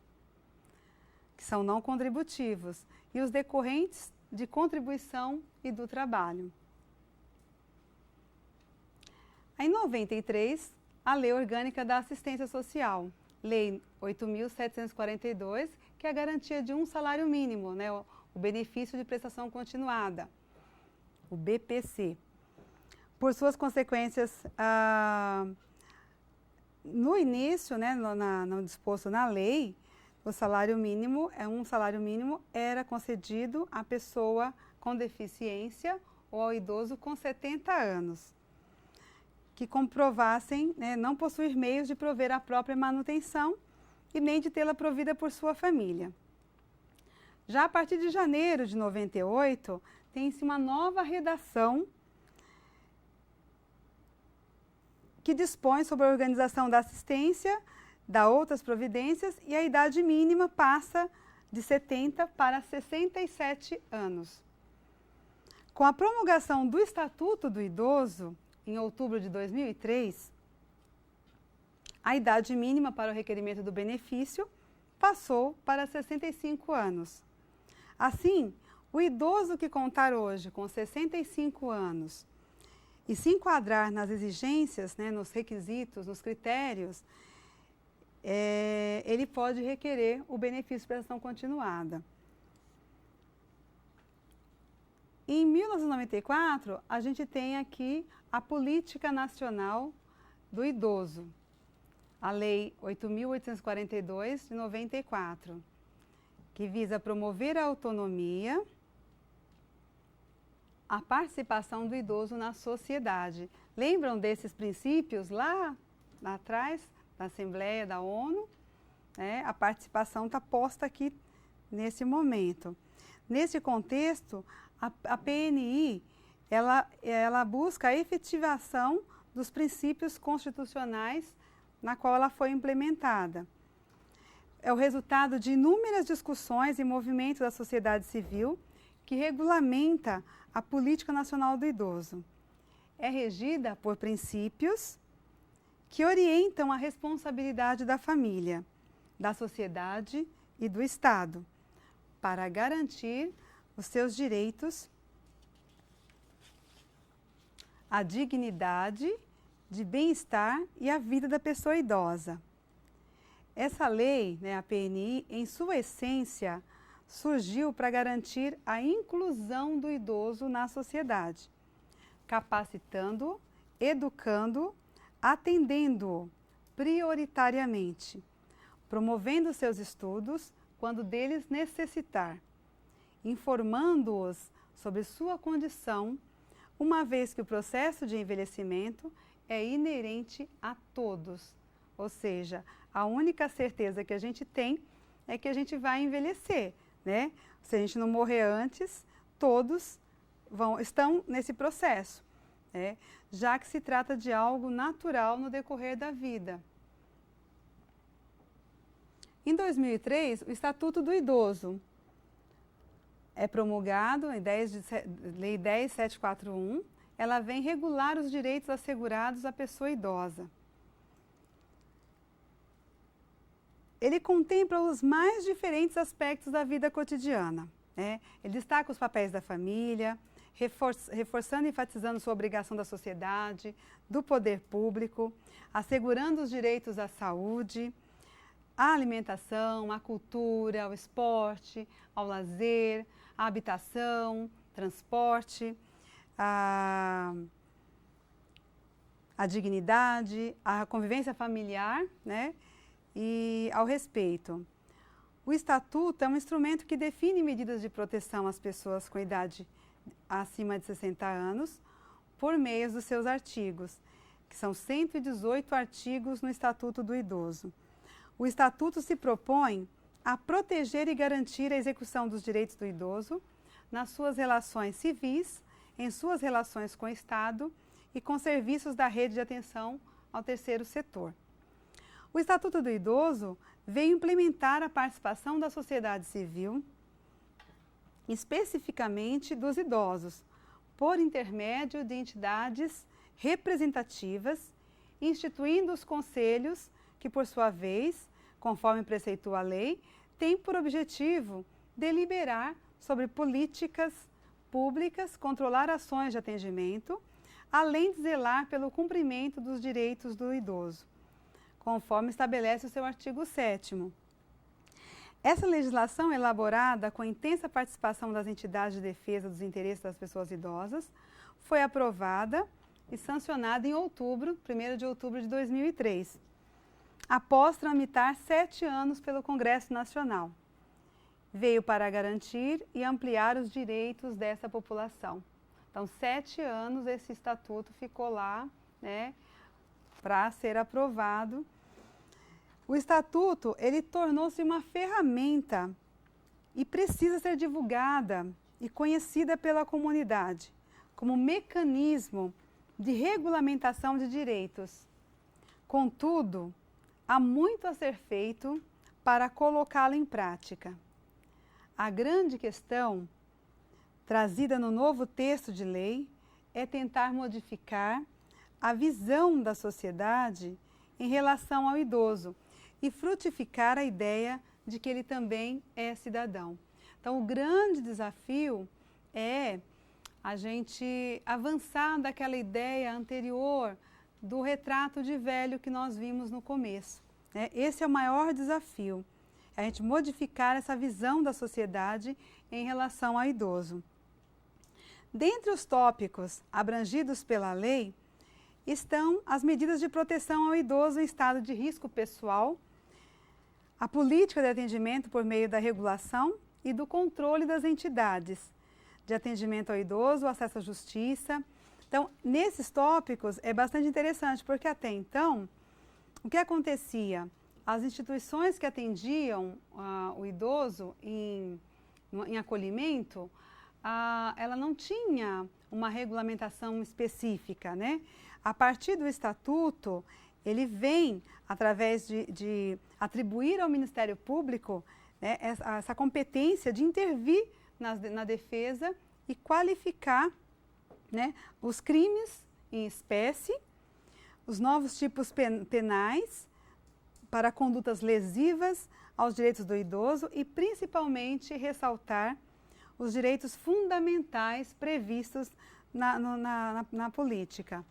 que são não contributivos, e os decorrentes de contribuição e do trabalho. Em 93, a Lei Orgânica da Assistência Social, Lei 8.742, que é a garantia de um salário mínimo, né, o benefício de prestação continuada, o BPC. Por suas consequências, no início, né, no disposto na lei, o salário mínimo era concedido à pessoa com deficiência ou ao idoso com 70 anos, que comprovassem, né, não possuir meios de prover a própria manutenção e nem de tê-la provida por sua família. Já a partir de janeiro de 98, tem-se uma nova redação que dispõe sobre a organização da assistência, da outras providências, e a idade mínima passa de 70 para 67 anos. Com a promulgação do Estatuto do Idoso, em outubro de 2003, a idade mínima para o requerimento do benefício passou para 65 anos. Assim, o idoso que contar hoje com 65 anos e se enquadrar nas exigências, né, nos requisitos, nos critérios, ele pode requerer o benefício de prestação continuada. Em 1994, a gente tem aqui a Política Nacional do Idoso, a Lei 8.842, de 94, que visa promover a autonomia, a participação do idoso na sociedade. Lembram desses princípios lá atrás, da Assembleia da ONU? né, a participação está posta aqui nesse momento. Nesse contexto, a PNI, ela busca a efetivação dos princípios constitucionais na qual ela foi implementada. É o resultado de inúmeras discussões e movimentos da sociedade civil que regulamenta a Política Nacional do Idoso. É regida por princípios que orientam a responsabilidade da família, da sociedade e do Estado para garantir os seus direitos, a dignidade de bem-estar e a vida da pessoa idosa. Essa lei, né, a PNI, em sua essência, surgiu para garantir a inclusão do idoso na sociedade, capacitando-o, educando-o, atendendo-o prioritariamente, promovendo seus estudos quando deles necessitar, informando-os sobre sua condição, uma vez que o processo de envelhecimento é inerente a todos. Ou seja, a única certeza que a gente tem é que a gente vai envelhecer, né? Se a gente não morrer antes, todos estão nesse processo, né? Já que se trata de algo natural no decorrer da vida. Em 2003, o Estatuto do Idoso é promulgado, em Lei 10.741, ela vem regular os direitos assegurados à pessoa idosa. Ele contempla os mais diferentes aspectos da vida cotidiana, né? Ele destaca os papéis da família, reforçando e enfatizando sua obrigação da sociedade, do poder público, assegurando os direitos à saúde, à alimentação, à cultura, ao esporte, ao lazer, à habitação, transporte, à dignidade, à convivência familiar, né? E ao respeito. O Estatuto é um instrumento que define medidas de proteção às pessoas com idade acima de 60 anos por meio dos seus artigos, que são 118 artigos no Estatuto do Idoso. O Estatuto se propõe a proteger e garantir a execução dos direitos do idoso nas suas relações civis, em suas relações com o Estado e com serviços da rede de atenção ao terceiro setor. O Estatuto do Idoso veio implementar a participação da sociedade civil, especificamente dos idosos, por intermédio de entidades representativas, instituindo os conselhos que, por sua vez, conforme preceitua a lei, têm por objetivo deliberar sobre políticas públicas, controlar ações de atendimento, além de zelar pelo cumprimento dos direitos do idoso, conforme estabelece o seu artigo 7º. Essa legislação, elaborada com intensa participação das entidades de defesa dos interesses das pessoas idosas, foi aprovada e sancionada em outubro, 1º de outubro de 2003, após tramitar 7 anos pelo Congresso Nacional. Veio para garantir e ampliar os direitos dessa população. Então, 7 anos esse estatuto ficou lá, né, para ser aprovado. O estatuto, ele tornou-se uma ferramenta e precisa ser divulgada e conhecida pela comunidade como mecanismo de regulamentação de direitos. Contudo, há muito a ser feito para colocá-lo em prática. A grande questão trazida no novo texto de lei é tentar modificar a visão da sociedade em relação ao idoso e frutificar a ideia de que ele também é cidadão. Então, o grande desafio é a gente avançar daquela ideia anterior do retrato de velho que nós vimos no começo, né? Esse é o maior desafio, é a gente modificar essa visão da sociedade em relação ao idoso. Dentre os tópicos abrangidos pela lei, estão as medidas de proteção ao idoso em estado de risco pessoal, a política de atendimento por meio da regulação e do controle das entidades de atendimento ao idoso, o acesso à justiça. Então, nesses tópicos é bastante interessante, porque até então, o que acontecia? as instituições que atendiam o idoso em acolhimento, ela não tinha uma regulamentação específica, né? A partir do Estatuto, ele vem, através de atribuir ao Ministério Público, né, essa competência de intervir na defesa e qualificar, né, os crimes em espécie, os novos tipos penais para condutas lesivas aos direitos do idoso e, principalmente, ressaltar os direitos fundamentais previstos na política,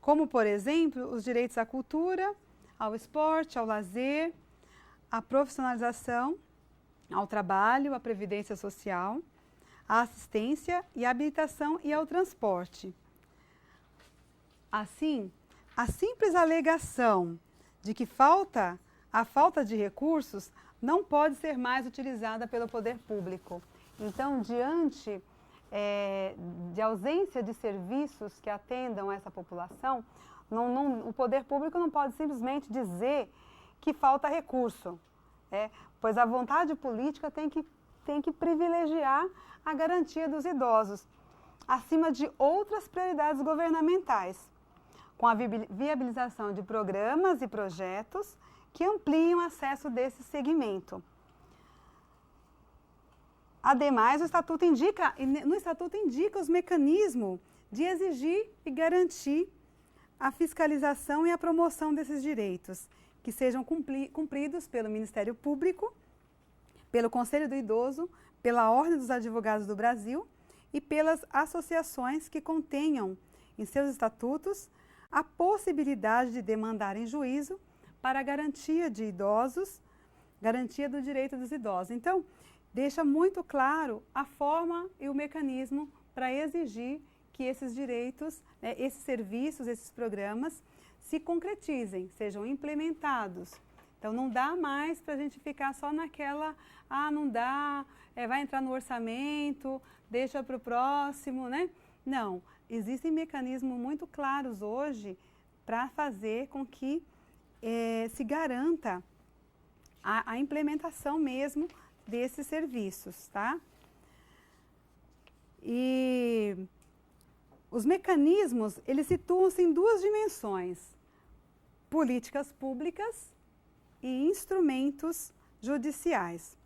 como, por exemplo, os direitos à cultura, ao esporte, ao lazer, à profissionalização, ao trabalho, à previdência social, à assistência e à habilitação e ao transporte. Assim, a simples alegação de que a falta de recursos não pode ser mais utilizada pelo poder público. Então, diante de ausência de serviços que atendam essa população, o poder público não pode simplesmente dizer que falta recurso, pois a vontade política tem que privilegiar a garantia dos idosos, acima de outras prioridades governamentais, com a viabilização de programas e projetos que ampliem o acesso desse segmento. Ademais, no Estatuto indica os mecanismos de exigir e garantir a fiscalização e a promoção desses direitos, que sejam cumpridos pelo Ministério Público, pelo Conselho do Idoso, pela Ordem dos Advogados do Brasil e pelas associações que contenham em seus estatutos a possibilidade de demandar em juízo para a garantia de idosos, garantia do direito dos idosos. Então, deixa muito claro a forma e o mecanismo para exigir que esses direitos, esses serviços, esses programas se concretizem, sejam implementados. Então, não dá mais para a gente ficar só naquela, não dá, vai entrar no orçamento, deixa para o próximo, né? Não, existem mecanismos muito claros hoje para fazer com que se garanta a implementação mesmo desses serviços, tá? E os mecanismos, eles situam-se em duas dimensões: políticas públicas e instrumentos judiciais.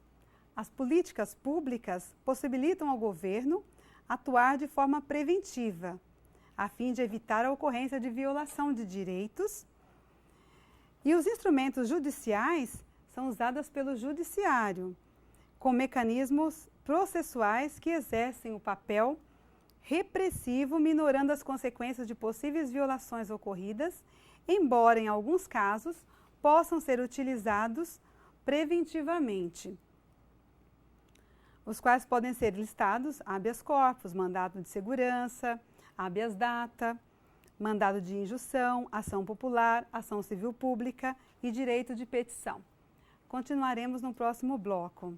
As políticas públicas possibilitam ao governo atuar de forma preventiva, a fim de evitar a ocorrência de violação de direitos. E os instrumentos judiciais são usados pelo judiciário, com mecanismos processuais que exercem o papel repressivo, minorando as consequências de possíveis violações ocorridas, embora em alguns casos possam ser utilizados preventivamente, os quais podem ser listados habeas corpus, mandado de segurança, habeas data, mandado de injunção, ação popular, ação civil pública e direito de petição. Continuaremos no próximo bloco.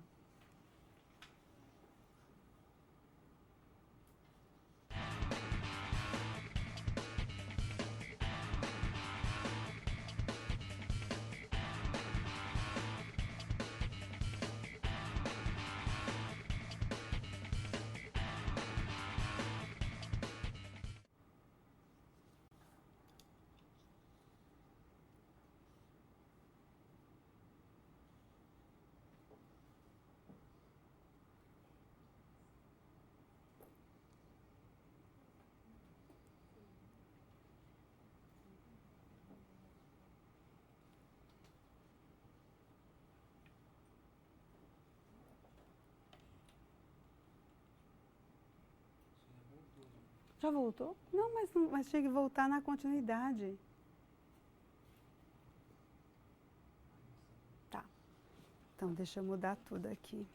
Já voltou? Não, mas tinha que voltar na continuidade. Tá. Então, deixa eu mudar tudo aqui.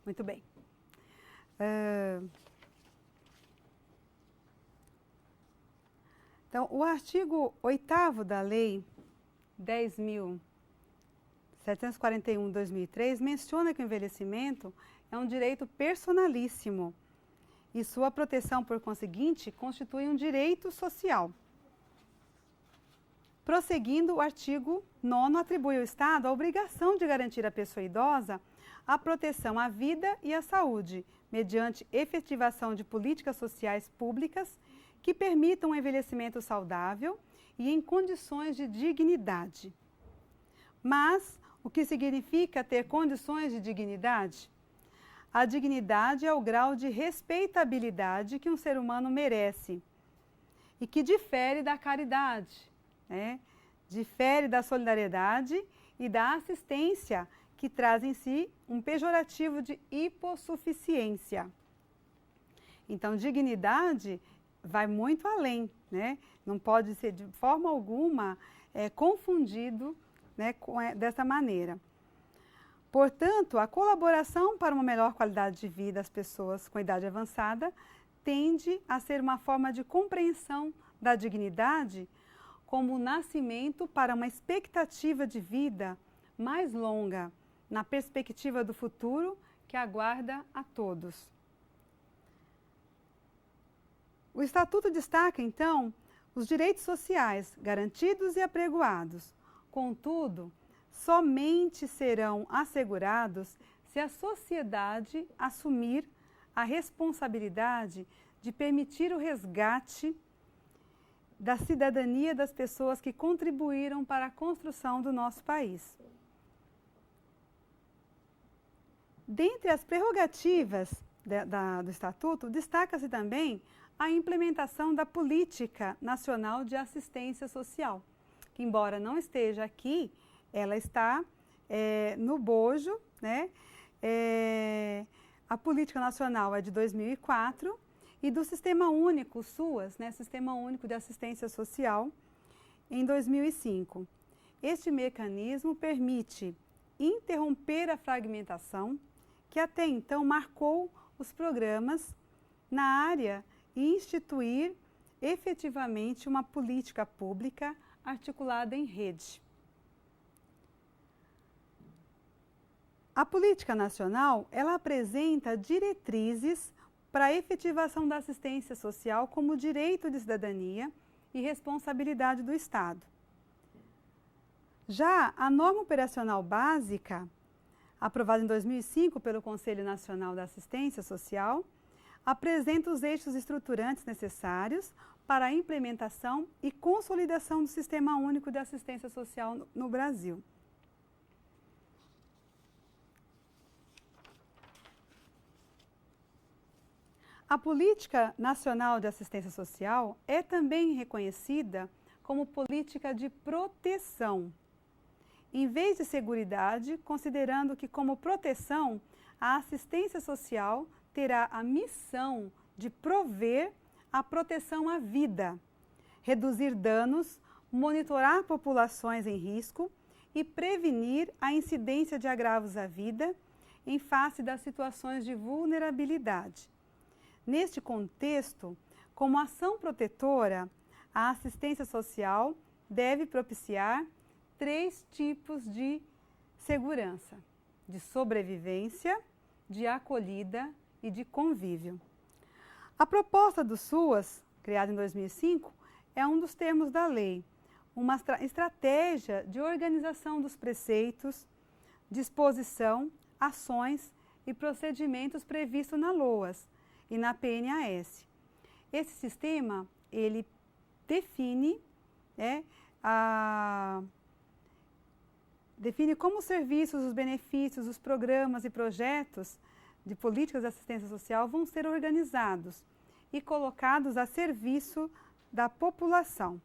Muito bem. Então, o artigo 8º da Lei 10.741/2003 menciona que o envelhecimento é um direito personalíssimo e sua proteção, por conseguinte, constitui um direito social. Prosseguindo, o artigo 9º atribui ao Estado a obrigação de garantir à pessoa idosa a proteção à vida e à saúde, mediante efetivação de políticas sociais públicas que permitam um envelhecimento saudável e em condições de dignidade. Mas o que significa ter condições de dignidade? A dignidade é o grau de respeitabilidade que um ser humano merece e que difere da caridade, né? Difere da solidariedade e da assistência, que traz em si um pejorativo de hipossuficiência. Então, dignidade vai muito além, né? Não pode ser de forma alguma confundido, né, dessa maneira. Portanto, a colaboração para uma melhor qualidade de vida das pessoas com idade avançada tende a ser uma forma de compreensão da dignidade como o nascimento para uma expectativa de vida mais longa, na perspectiva do futuro que aguarda a todos. O Estatuto destaca, então, os direitos sociais garantidos e apregoados. Contudo, somente serão assegurados se a sociedade assumir a responsabilidade de permitir o resgate da cidadania das pessoas que contribuíram para a construção do nosso país. Dentre as prerrogativas do Estatuto, destaca-se também a implementação da Política Nacional de Assistência Social, que, embora não esteja aqui, ela está no bojo, né? A Política Nacional é de 2004 e do Sistema Único, SUAS, né? Sistema Único de Assistência Social, em 2005. Este mecanismo permite interromper a fragmentação que até então marcou os programas na área e instituir efetivamente uma política pública articulada em rede. A política nacional, ela apresenta diretrizes para a efetivação da assistência social como direito de cidadania e responsabilidade do Estado. Já a norma operacional básica, aprovada em 2005 pelo Conselho Nacional da Assistência Social, apresenta os eixos estruturantes necessários para a implementação e consolidação do Sistema Único de Assistência Social no Brasil. A Política Nacional de Assistência Social é também reconhecida como política de proteção, em vez de seguridade, considerando que, como proteção, a assistência social terá a missão de prover a proteção à vida, reduzir danos, monitorar populações em risco e prevenir a incidência de agravos à vida em face das situações de vulnerabilidade. Neste contexto, como ação protetora, a assistência social deve propiciar 3 tipos de segurança: de sobrevivência, de acolhida e de convívio. A proposta do SUAS, criada em 2005, é um dos termos da lei, uma estratégia de organização dos preceitos, disposição, ações e procedimentos previstos na LOAS e na PNAS. Esse sistema, ele define, define como os serviços, os benefícios, os programas e projetos de políticas de assistência social vão ser organizados e colocados a serviço da população.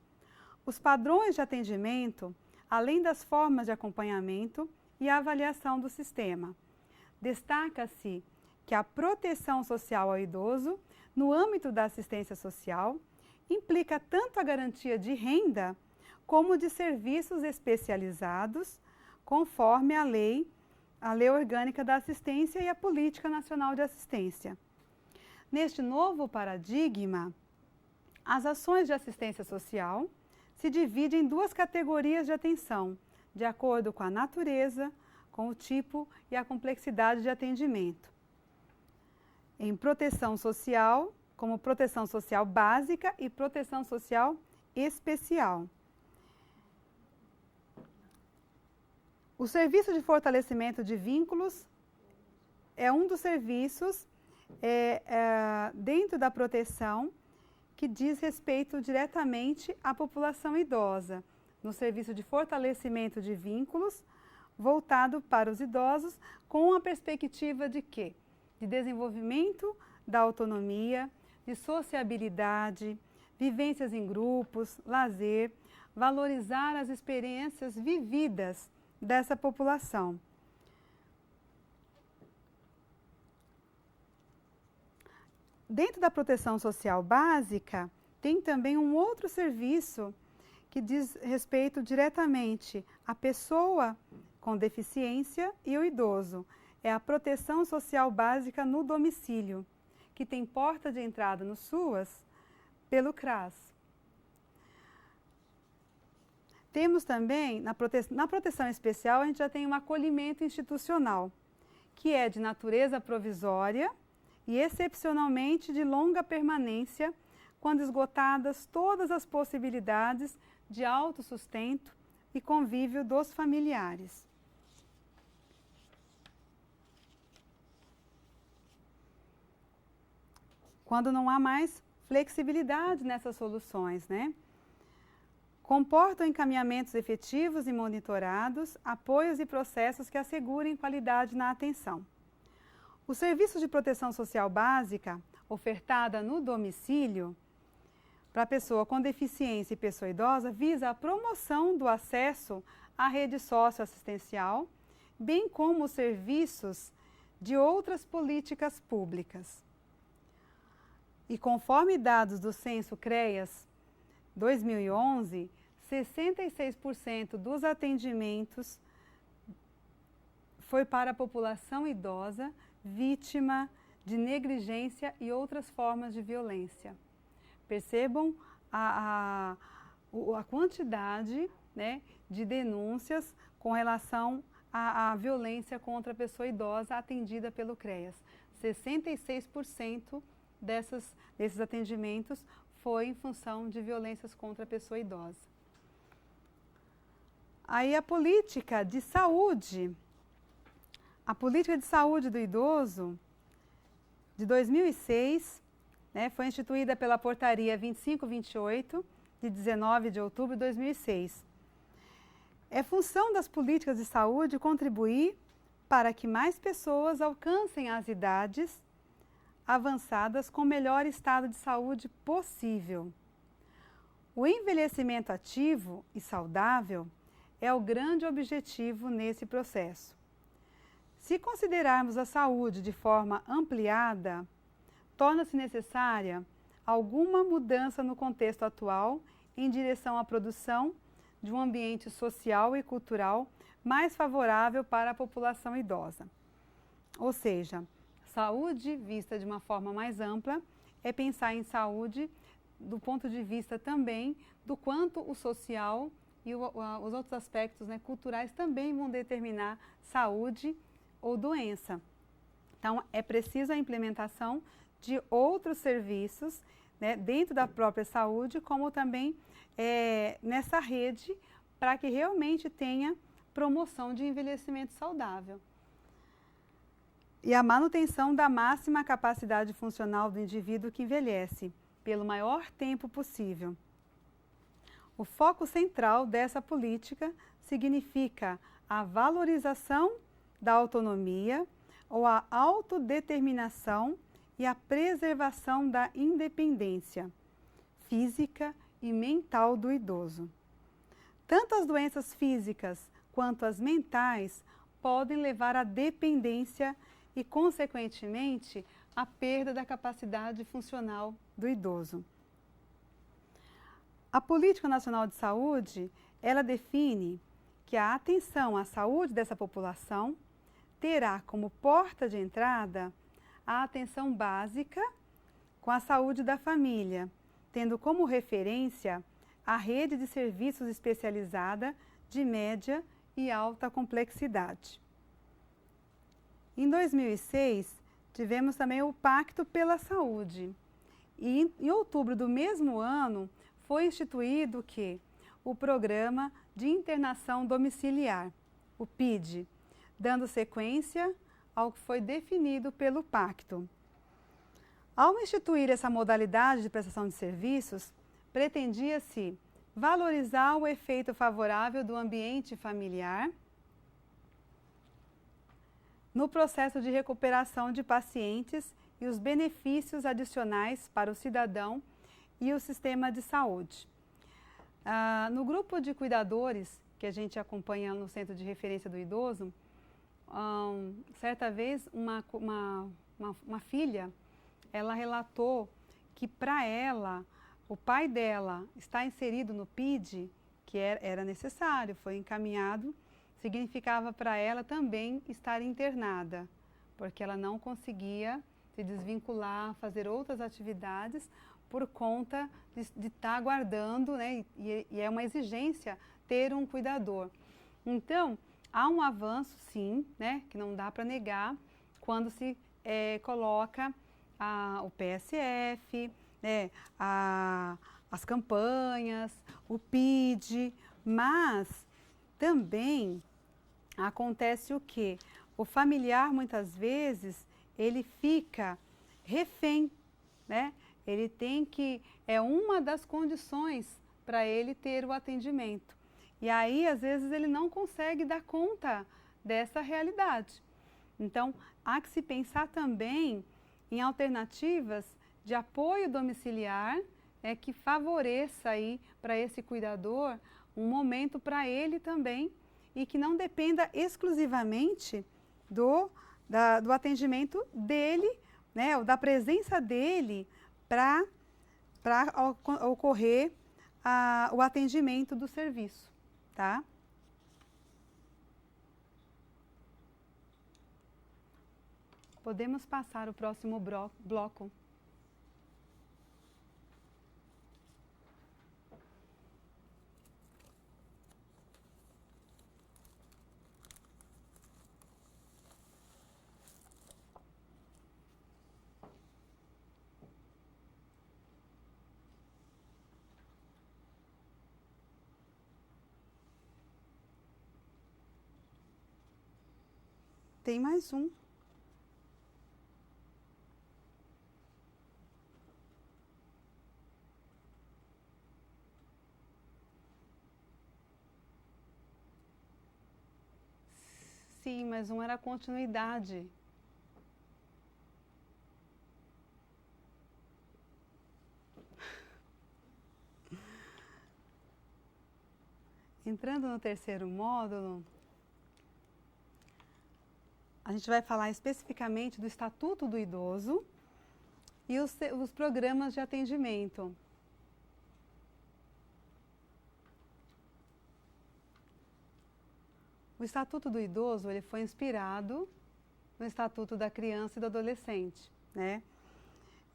Os padrões de atendimento, além das formas de acompanhamento e avaliação do sistema. Destaca-se que a proteção social ao idoso, no âmbito da assistência social, implica tanto a garantia de renda como de serviços especializados, conforme a Lei Orgânica da Assistência e a Política Nacional de Assistência. Neste novo paradigma, as ações de assistência social se dividem em 2 categorias de atenção, de acordo com a natureza, com o tipo e a complexidade de atendimento. Em proteção social, como proteção social básica e proteção social especial. O serviço de fortalecimento de vínculos é um dos serviços dentro da proteção que diz respeito diretamente à população idosa, no serviço de fortalecimento de vínculos voltado para os idosos com a perspectiva de quê? De desenvolvimento da autonomia, de sociabilidade, vivências em grupos, lazer, valorizar as experiências vividas dessa população. Dentro da proteção social básica, tem também um outro serviço que diz respeito diretamente à pessoa com deficiência e o idoso. É a proteção social básica no domicílio, que tem porta de entrada no SUAS pelo CRAS. Temos também, na proteção especial, a gente já tem um acolhimento institucional, que é de natureza provisória e excepcionalmente de longa permanência, quando esgotadas todas as possibilidades de autossustento e convívio dos familiares. Quando não há mais flexibilidade nessas soluções, né? Comportam encaminhamentos efetivos e monitorados, apoios e processos que assegurem qualidade na atenção. O serviço de proteção social básica, ofertada no domicílio, para pessoa com deficiência e pessoa idosa, visa a promoção do acesso à rede socioassistencial, bem como os serviços de outras políticas públicas. E conforme dados do Censo CREAS 2011, 66% dos atendimentos foi para a população idosa vítima de negligência e outras formas de violência. Percebam a quantidade, né, de denúncias com relação à violência contra a pessoa idosa atendida pelo CREAS. 66% desses atendimentos foi em função de violências contra a pessoa idosa. Aí a política de saúde do idoso de 2006, né, foi instituída pela Portaria 2528, de 19 de outubro de 2006. É função das políticas de saúde contribuir para que mais pessoas alcancem as idades avançadas com o melhor estado de saúde possível. O envelhecimento ativo e saudável é o grande objetivo nesse processo. Se considerarmos a saúde de forma ampliada, torna-se necessária alguma mudança no contexto atual em direção à produção de um ambiente social e cultural mais favorável para a população idosa. Ou seja, saúde vista de uma forma mais ampla é pensar em saúde do ponto de vista também do quanto o social e os outros aspectos, né, culturais também vão determinar saúde ou doença. Então, é preciso a implementação de outros serviços, né, dentro da própria saúde, como também nessa rede, para que realmente tenha promoção de envelhecimento saudável. E a manutenção da máxima capacidade funcional do indivíduo que envelhece, pelo maior tempo possível. O foco central dessa política significa a valorização da autonomia ou a autodeterminação e a preservação da independência física e mental do idoso. Tanto as doenças físicas quanto as mentais podem levar à dependência e, consequentemente, à perda da capacidade funcional do idoso. A Política Nacional de Saúde, ela define que a atenção à saúde dessa população terá como porta de entrada a atenção básica com a saúde da família, tendo como referência a rede de serviços especializada de média e alta complexidade. Em 2006, tivemos também o Pacto pela Saúde. E em outubro do mesmo ano, foi instituído o Programa de Internação Domiciliar, o PID, dando sequência ao que foi definido pelo pacto. Ao instituir essa modalidade de prestação de serviços, pretendia-se valorizar o efeito favorável do ambiente familiar no processo de recuperação de pacientes e os benefícios adicionais para o cidadão e o sistema de saúde. No grupo de cuidadores que a gente acompanha no Centro de Referência do Idoso, certa vez uma filha, ela relatou que para ela, o pai dela está inserido no PID, que era necessário, foi encaminhado, significava para ela também estar internada, porque ela não conseguia se desvincular, fazer outras atividades por conta de estar aguardando, né? E é uma exigência ter um cuidador. Então, há um avanço, sim, né? Que não dá para negar quando se coloca o PSF, né? As campanhas, o PID, mas também acontece o quê? O familiar, muitas vezes, ele fica refém, né? Ele tem que, é uma das condições para ele ter o atendimento. E aí, às vezes, ele não consegue dar conta dessa realidade. Então, há que se pensar também em alternativas de apoio domiciliar, que favoreça aí para esse cuidador um momento para ele também e que não dependa exclusivamente do atendimento dele, né, ou da presença dele para ocorrer o atendimento do serviço, tá? Podemos passar o próximo bloco. Tem mais um. Sim, mas um era a continuidade. Entrando no terceiro módulo, a gente vai falar especificamente do Estatuto do Idoso e os programas de atendimento. O Estatuto do Idoso, ele foi inspirado no Estatuto da Criança e do Adolescente, né?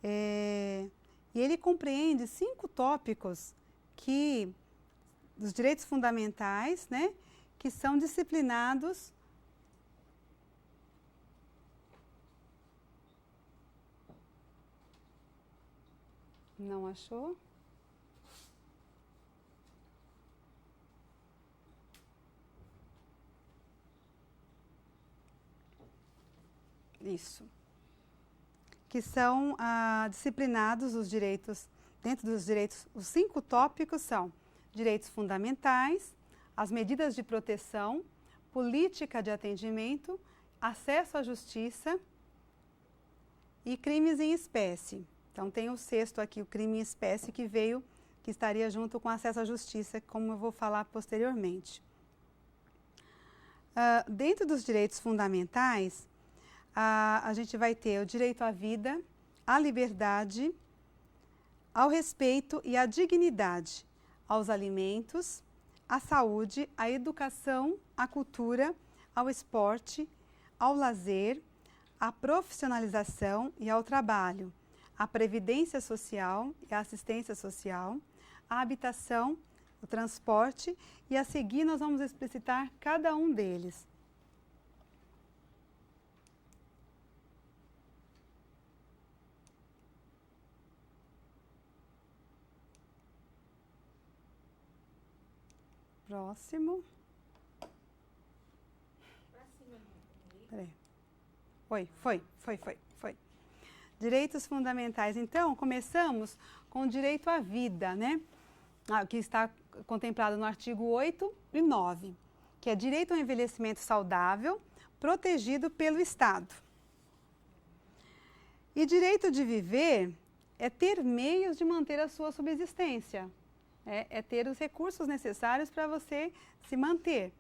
E ele compreende 5 tópicos dos direitos fundamentais, né, que são disciplinados Não achou? Isso. Que são disciplinados os direitos, dentro dos direitos, os 5 tópicos são direitos fundamentais, as medidas de proteção, política de atendimento, acesso à justiça e crimes em espécie. Então tem o 6º aqui, o crime em espécie, que estaria junto com acesso à justiça, como eu vou falar posteriormente. Dentro dos direitos fundamentais, a gente vai ter o direito à vida, à liberdade, ao respeito e à dignidade, aos alimentos, à saúde, à educação, à cultura, ao esporte, ao lazer, à profissionalização e ao trabalho, à previdência social e à assistência social, à habitação, o transporte, e a seguir nós vamos explicitar cada um deles. Próximo. Peraí. Foi. Direitos fundamentais. Então, começamos com o direito à vida, né? Que está contemplado no artigo 8 e 9, que é direito ao envelhecimento saudável, protegido pelo Estado. E direito de viver é ter meios de manter a sua subsistência, é ter os recursos necessários para você se manter.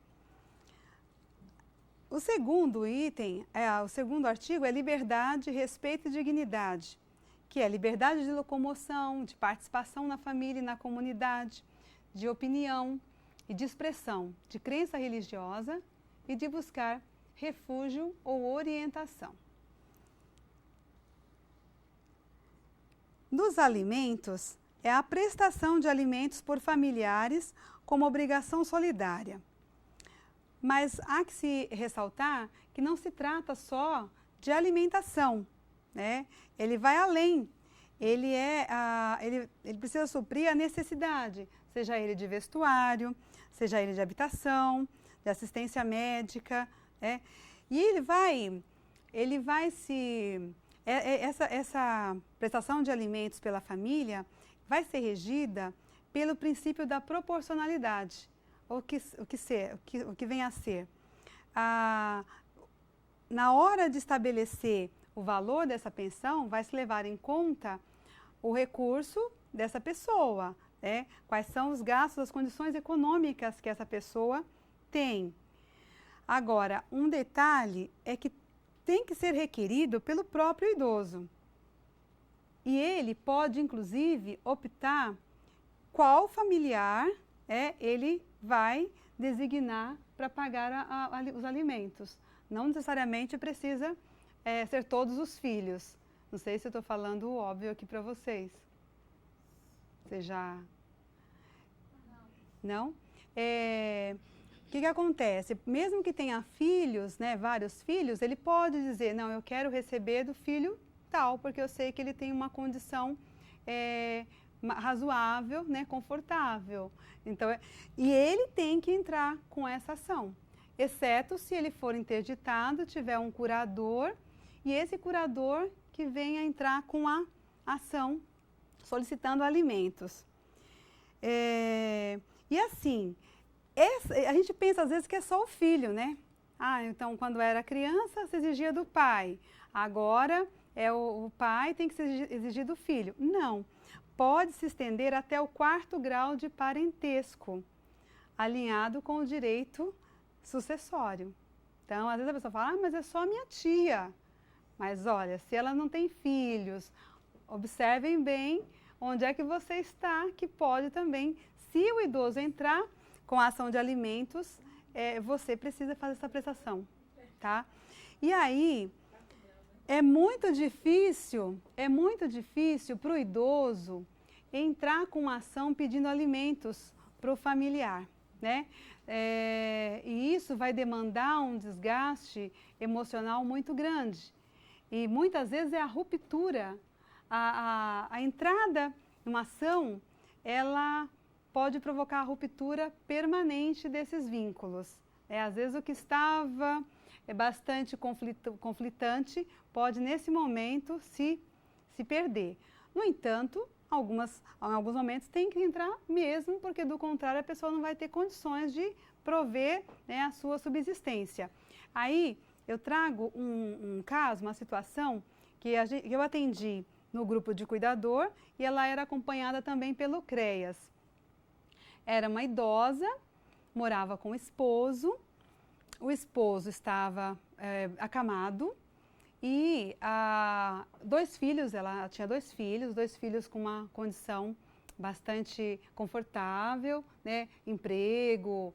O segundo item, o segundo artigo é liberdade, respeito e dignidade, que é liberdade de locomoção, de participação na família e na comunidade, de opinião e de expressão, de crença religiosa e de buscar refúgio ou orientação. Dos alimentos, é a prestação de alimentos por familiares como obrigação solidária. Mas há que se ressaltar que não se trata só de alimentação, né? Ele vai além. Ele precisa suprir a necessidade, seja ele de vestuário, seja ele de habitação, de assistência médica, né? E essa prestação de alimentos pela família vai ser regida pelo princípio da proporcionalidade. O que vem a ser? Na hora de estabelecer o valor dessa pensão, vai se levar em conta o recurso dessa pessoa, né? Quais são os gastos, as condições econômicas que essa pessoa tem. Agora, um detalhe é que tem que ser requerido pelo próprio idoso. E ele pode, inclusive, optar qual familiar ele vai designar para pagar os alimentos. Não necessariamente precisa ser todos os filhos. Não sei se eu estou falando o óbvio aqui para vocês. Você já... Não? O que acontece? Mesmo que tenha filhos, né, vários filhos, ele pode dizer, não, eu quero receber do filho tal, porque eu sei que ele tem uma condição razoável, né, confortável. Então, e ele tem que entrar com essa ação, exceto se ele for interditado, tiver um curador, e esse curador que venha entrar com a ação solicitando alimentos. E assim, a gente pensa às vezes que é só o filho, né? Então quando era criança se exigia do pai, agora o pai tem que se exigir do filho. Não, pode se estender até o 4º grau de parentesco, alinhado com o direito sucessório. Então, às vezes a pessoa fala, mas é só minha tia. Mas olha, se ela não tem filhos, observem bem onde é que você está, que pode também, se o idoso entrar com a ação de alimentos, você precisa fazer essa prestação, tá? E aí, é muito difícil para o idoso entrar com uma ação pedindo alimentos para o familiar, né? E isso vai demandar um desgaste emocional muito grande. E muitas vezes é a ruptura, a entrada em uma ação, ela pode provocar a ruptura permanente desses vínculos. Às vezes o que estava bastante conflitante pode, nesse momento, se perder. No entanto, em alguns momentos tem que entrar mesmo, porque do contrário a pessoa não vai ter condições de prover, né, a sua subsistência. Aí eu trago um caso, uma situação que eu atendi no grupo de cuidador e ela era acompanhada também pelo CREAS. Era uma idosa, morava com o esposo estava acamado e 2 filhos, ela tinha 2 filhos com uma condição bastante confortável, né, emprego,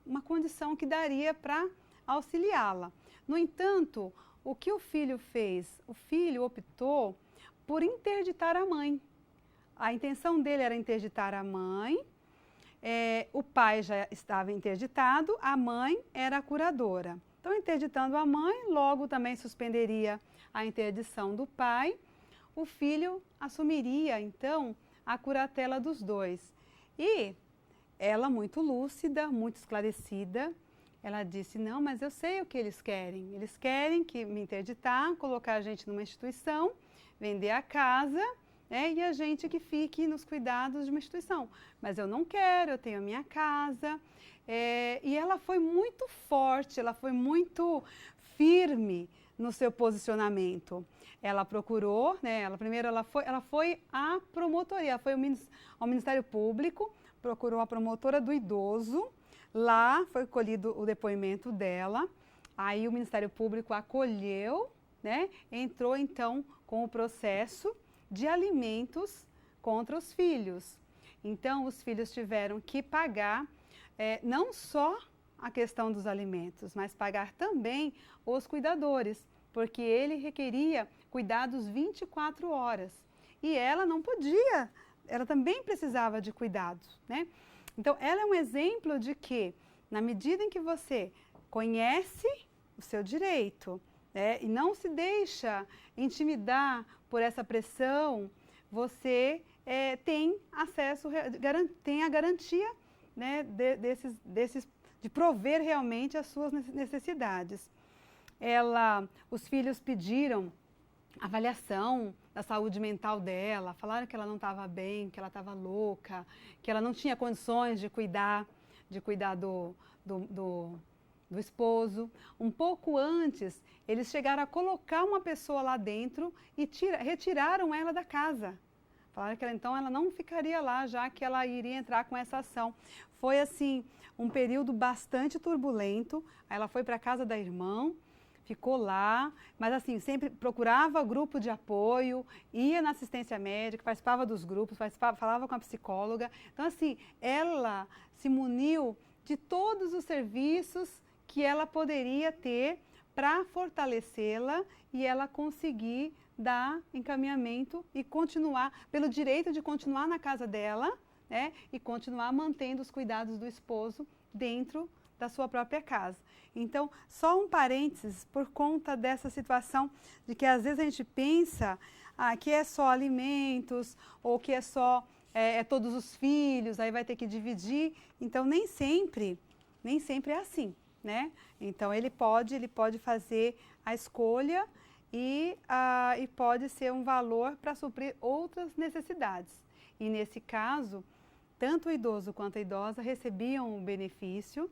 uma condição que daria para auxiliá-la. No entanto, o que o filho fez? O filho optou por interditar a mãe. A intenção dele era interditar a mãe, o pai já estava interditado, a mãe era a curadora. Então, interditando a mãe, logo também suspenderia a interdição do pai. O filho assumiria, então, a curatela dos 2. E ela, muito lúcida, muito esclarecida, Ela disse, não, mas eu sei o que eles querem. Eles querem que me interditar, colocar a gente numa instituição, vender a casa, né, e a gente que fique nos cuidados de uma instituição. Mas eu não quero, eu tenho a minha casa. E ela foi muito forte, ela foi muito firme no seu posicionamento. Ela procurou, né, ela foi à promotoria, ela foi ao Ministério Público, procurou a promotora do idoso. Lá foi colhido o depoimento dela, aí o Ministério Público acolheu, né, entrou então com o processo de alimentos contra os filhos. Então, os filhos tiveram que pagar não só a questão dos alimentos, mas pagar também os cuidadores, porque ele requeria cuidados 24 horas. E ela não podia, ela também precisava de cuidados, né? Então, ela é um exemplo de que, na medida em que você conhece o seu direito, né, e não se deixa intimidar por essa pressão, você tem acesso, tem a garantia, né, de prover realmente as suas necessidades. Os filhos pediram avaliação da saúde mental dela, falaram que ela não estava bem, que ela estava louca, que ela não tinha condições de cuidar do esposo. Um pouco antes, eles chegaram a colocar uma pessoa lá dentro e retiraram ela da casa. Falaram que ela não ficaria lá, já que ela iria entrar com essa ação. Foi assim, um período bastante turbulento. Aí ela foi para a casa da irmã, ficou lá, mas assim, sempre procurava grupo de apoio, ia na assistência médica, participava dos grupos, falava com a psicóloga. Então assim, ela se muniu de todos os serviços que ela poderia ter para fortalecê-la e ela conseguir dar encaminhamento e continuar, pelo direito de continuar na casa dela, né, e continuar mantendo os cuidados do esposo dentro da sua própria casa. Então, só um parênteses por conta dessa situação de que às vezes a gente pensa que é só alimentos ou que é só todos os filhos, aí vai ter que dividir. Então, nem sempre é assim, né? Então, ele pode fazer a escolha e pode ser um valor para suprir outras necessidades. E nesse caso, tanto o idoso quanto a idosa recebiam o benefício.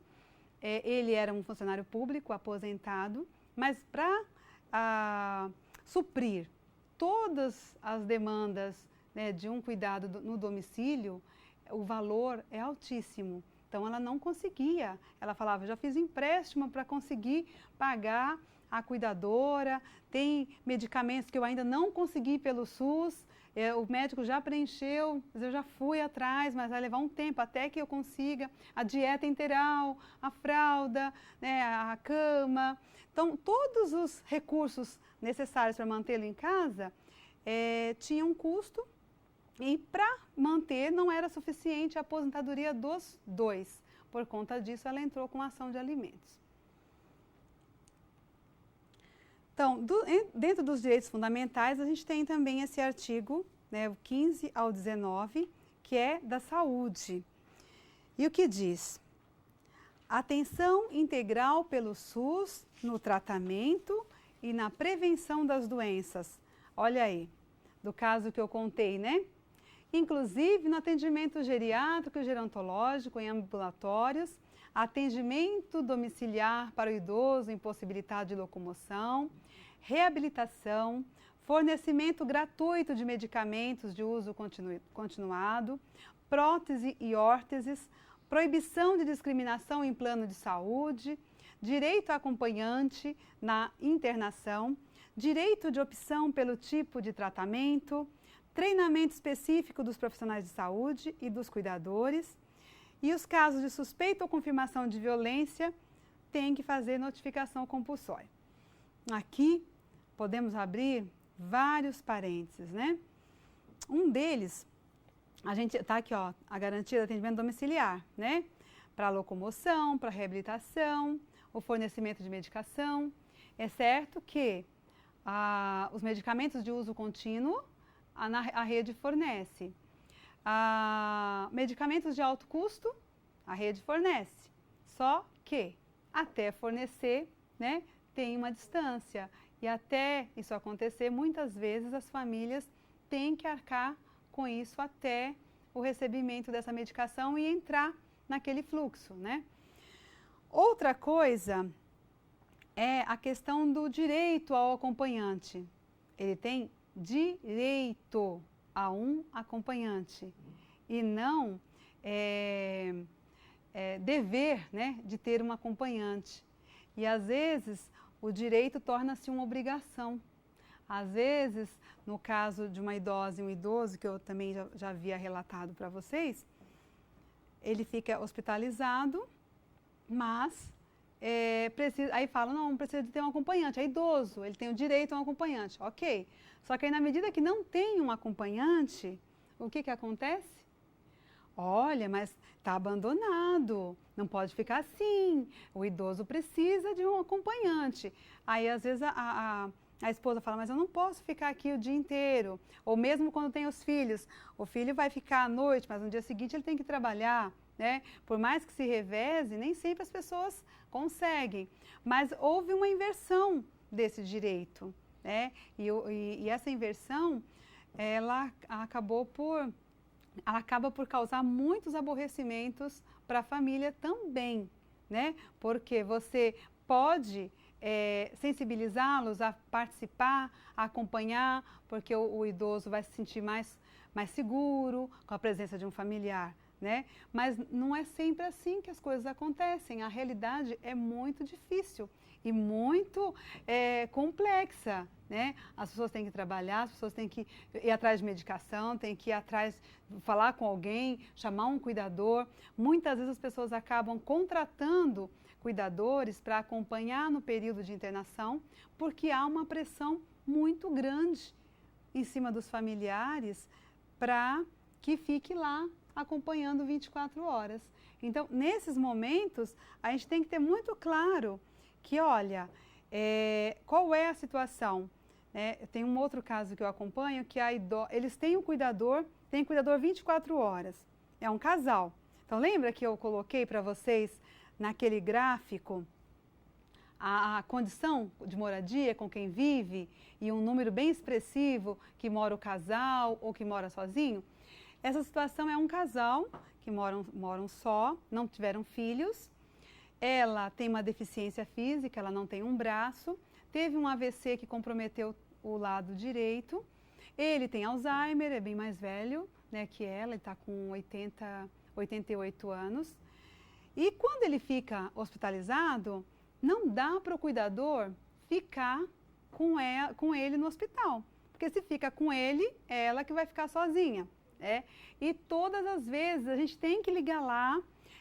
Ele era um funcionário público aposentado, mas para suprir todas as demandas, né, de um cuidado no domicílio, o valor é altíssimo. Então, ela não conseguia. Ela falava, já fiz empréstimo para conseguir pagar a cuidadora, tem medicamentos que eu ainda não consegui pelo SUS, o médico já preencheu, eu já fui atrás, mas vai levar um tempo até que eu consiga a dieta integral, a fralda, né, a cama. Então, todos os recursos necessários para mantê-lo em casa tinham um custo e para manter não era suficiente a aposentadoria dos dois. Por conta disso, ela entrou com a ação de alimentos. Então, dentro dos direitos fundamentais, a gente tem também esse artigo, né, o 15 ao 19, que é da saúde. E o que diz? Atenção integral pelo SUS no tratamento e na prevenção das doenças. Olha aí, do caso que eu contei, né? Inclusive no atendimento geriátrico e gerontológico em ambulatórios, atendimento domiciliar para o idoso impossibilitado de locomoção, reabilitação, fornecimento gratuito de medicamentos de uso continuado, prótese e órteses, proibição de discriminação em plano de saúde, direito a acompanhante na internação, direito de opção pelo tipo de tratamento, treinamento específico dos profissionais de saúde e dos cuidadores, e os casos de suspeita ou confirmação de violência têm que fazer notificação compulsória. Aqui podemos abrir vários parênteses, né? Um deles, a gente está aqui, ó, a garantia de atendimento domiciliar, né? Para locomoção, para reabilitação, o fornecimento de medicação. É certo que os medicamentos de uso contínuo a rede fornece. Medicamentos de alto custo, a rede fornece. Só que até fornecer, né, tem uma distância. E até isso acontecer, muitas vezes as famílias têm que arcar com isso até o recebimento dessa medicação e entrar naquele fluxo, né? Outra coisa é a questão do direito ao acompanhante. Ele tem direito a um acompanhante e não dever, né, de ter um acompanhante. E às vezes o direito torna-se uma obrigação. Às vezes, no caso de uma idosa e um idoso, que eu também já havia relatado para vocês, ele fica hospitalizado, mas aí fala, não precisa de ter um acompanhante, é idoso, ele tem o direito a um acompanhante, ok. Só que aí na medida que não tem um acompanhante, o que acontece? Olha, mas está abandonado, não pode ficar assim, o idoso precisa de um acompanhante. Aí às vezes a esposa fala, mas eu não posso ficar aqui o dia inteiro. Ou mesmo quando tem os filhos, o filho vai ficar à noite, mas no dia seguinte ele tem que trabalhar, né? Por mais que se reveze, nem sempre as pessoas conseguem. Mas houve uma inversão desse direito, né? E essa inversão, ela acaba por causar muitos aborrecimentos para a família também, né? Porque você pode sensibilizá-los a participar, a acompanhar, porque o idoso vai se sentir mais seguro com a presença de um familiar, né? Mas não é sempre assim que as coisas acontecem. A realidade é muito difícil e muito complexa, né? As pessoas têm que trabalhar, as pessoas têm que ir atrás de medicação, têm que ir atrás, falar com alguém, chamar um cuidador. Muitas vezes as pessoas acabam contratando cuidadores para acompanhar no período de internação, porque há uma pressão muito grande em cima dos familiares para que fique lá acompanhando 24 horas. Então, nesses momentos, a gente tem que ter muito claro que, olha, qual é a situação? Tem um outro caso que eu acompanho, que eles têm um cuidador, 24 horas. É um casal. Então, lembra que eu coloquei para vocês, naquele gráfico, a condição de moradia com quem vive e um número bem expressivo que mora o casal ou que mora sozinho? Essa situação é um casal que moram só, não tiveram filhos. Ela tem uma deficiência física, ela não tem um braço, teve um AVC que comprometeu o lado direito. Ele tem Alzheimer, é bem mais velho, né, que ela, ele está com 88 anos. E quando ele fica hospitalizado, não dá para o cuidador ficar com ele no hospital. Porque se fica com ele, é ela que vai ficar sozinha. E todas as vezes a gente tem que ligar lá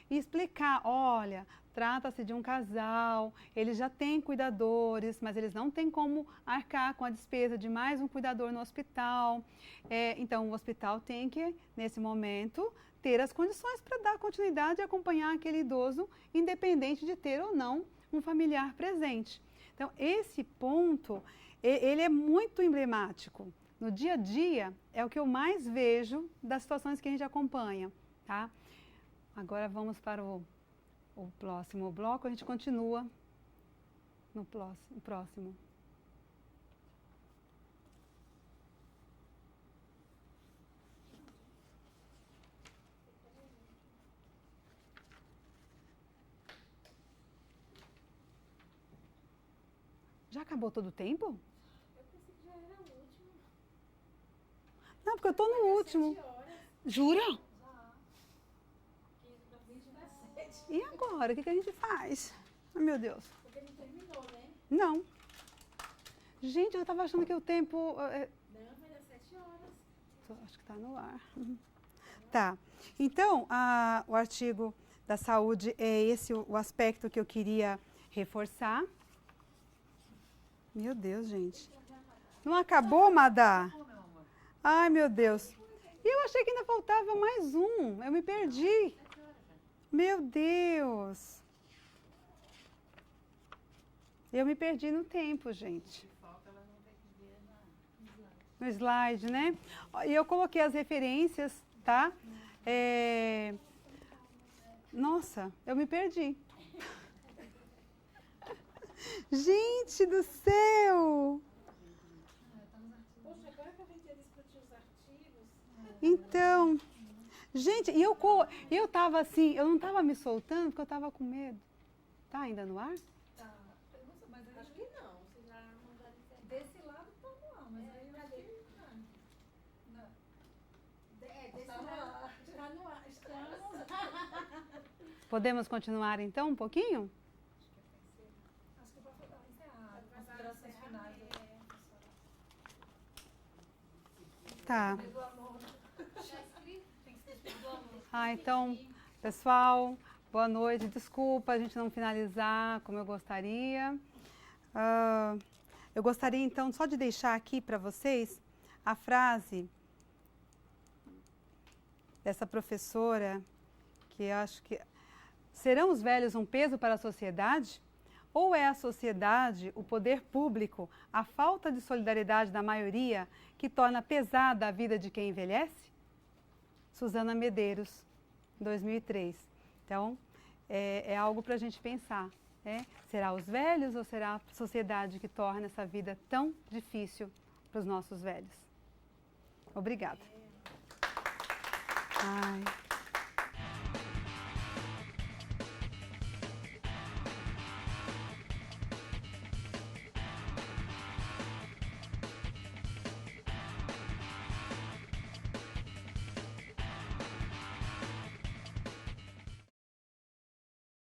e explicar, olha, trata-se de um casal, eles já têm cuidadores, mas eles não têm como arcar com a despesa de mais um cuidador no hospital. Então, o hospital tem que, nesse momento, ter as condições para dar continuidade e acompanhar aquele idoso, independente de ter ou não um familiar presente. Então, esse ponto, ele é muito emblemático. No dia a dia, é o que eu mais vejo das situações que a gente acompanha, tá? Agora vamos para o próximo bloco, a gente continua no próximo. Já acabou todo o tempo? Eu pensei que já era o último. Não, porque eu tô no último. 7 horas. Jura? Já. 15 para 20 para 7. E agora? O que a gente faz? Ai, meu Deus. Porque não terminou, né? Não. Gente, eu estava achando que o tempo... Não, vai dar 7 horas. Acho que está no ar. Tá. Então, o artigo da saúde é esse o aspecto que eu queria reforçar. Meu Deus, gente. Não acabou, Madá? Ai, meu Deus. E eu achei que ainda faltava mais um. Eu me perdi. Meu Deus. Eu me perdi no tempo, gente. No slide, né? E eu coloquei as referências, tá? Nossa, eu me perdi. Gente do céu! Poxa, agora que a gente ia discutir os artigos. Então, gente, e eu tava assim, eu não tava me soltando porque eu tava com medo. Tá ainda no ar? Tá. Eu não sei, mas acho que não. Você já mandaram desse lado tá no ar, mas aí eu acho que não. Desse lado está no ar. Estamos. Podemos continuar então um pouquinho? Acho que para encerrar, considerações finais. Tá. Do amor. Tem que ser do amor. Então, pessoal, boa noite. Desculpa a gente não finalizar como eu gostaria. Eu gostaria então só de deixar aqui para vocês a frase dessa professora que eu acho que serão os velhos um peso para a sociedade? Ou é a sociedade, o poder público, a falta de solidariedade da maioria que torna pesada a vida de quem envelhece? Suzana Medeiros, 2003. Então, é algo para a gente pensar. Será os velhos ou será a sociedade que torna essa vida tão difícil para os nossos velhos? Obrigada. Ai.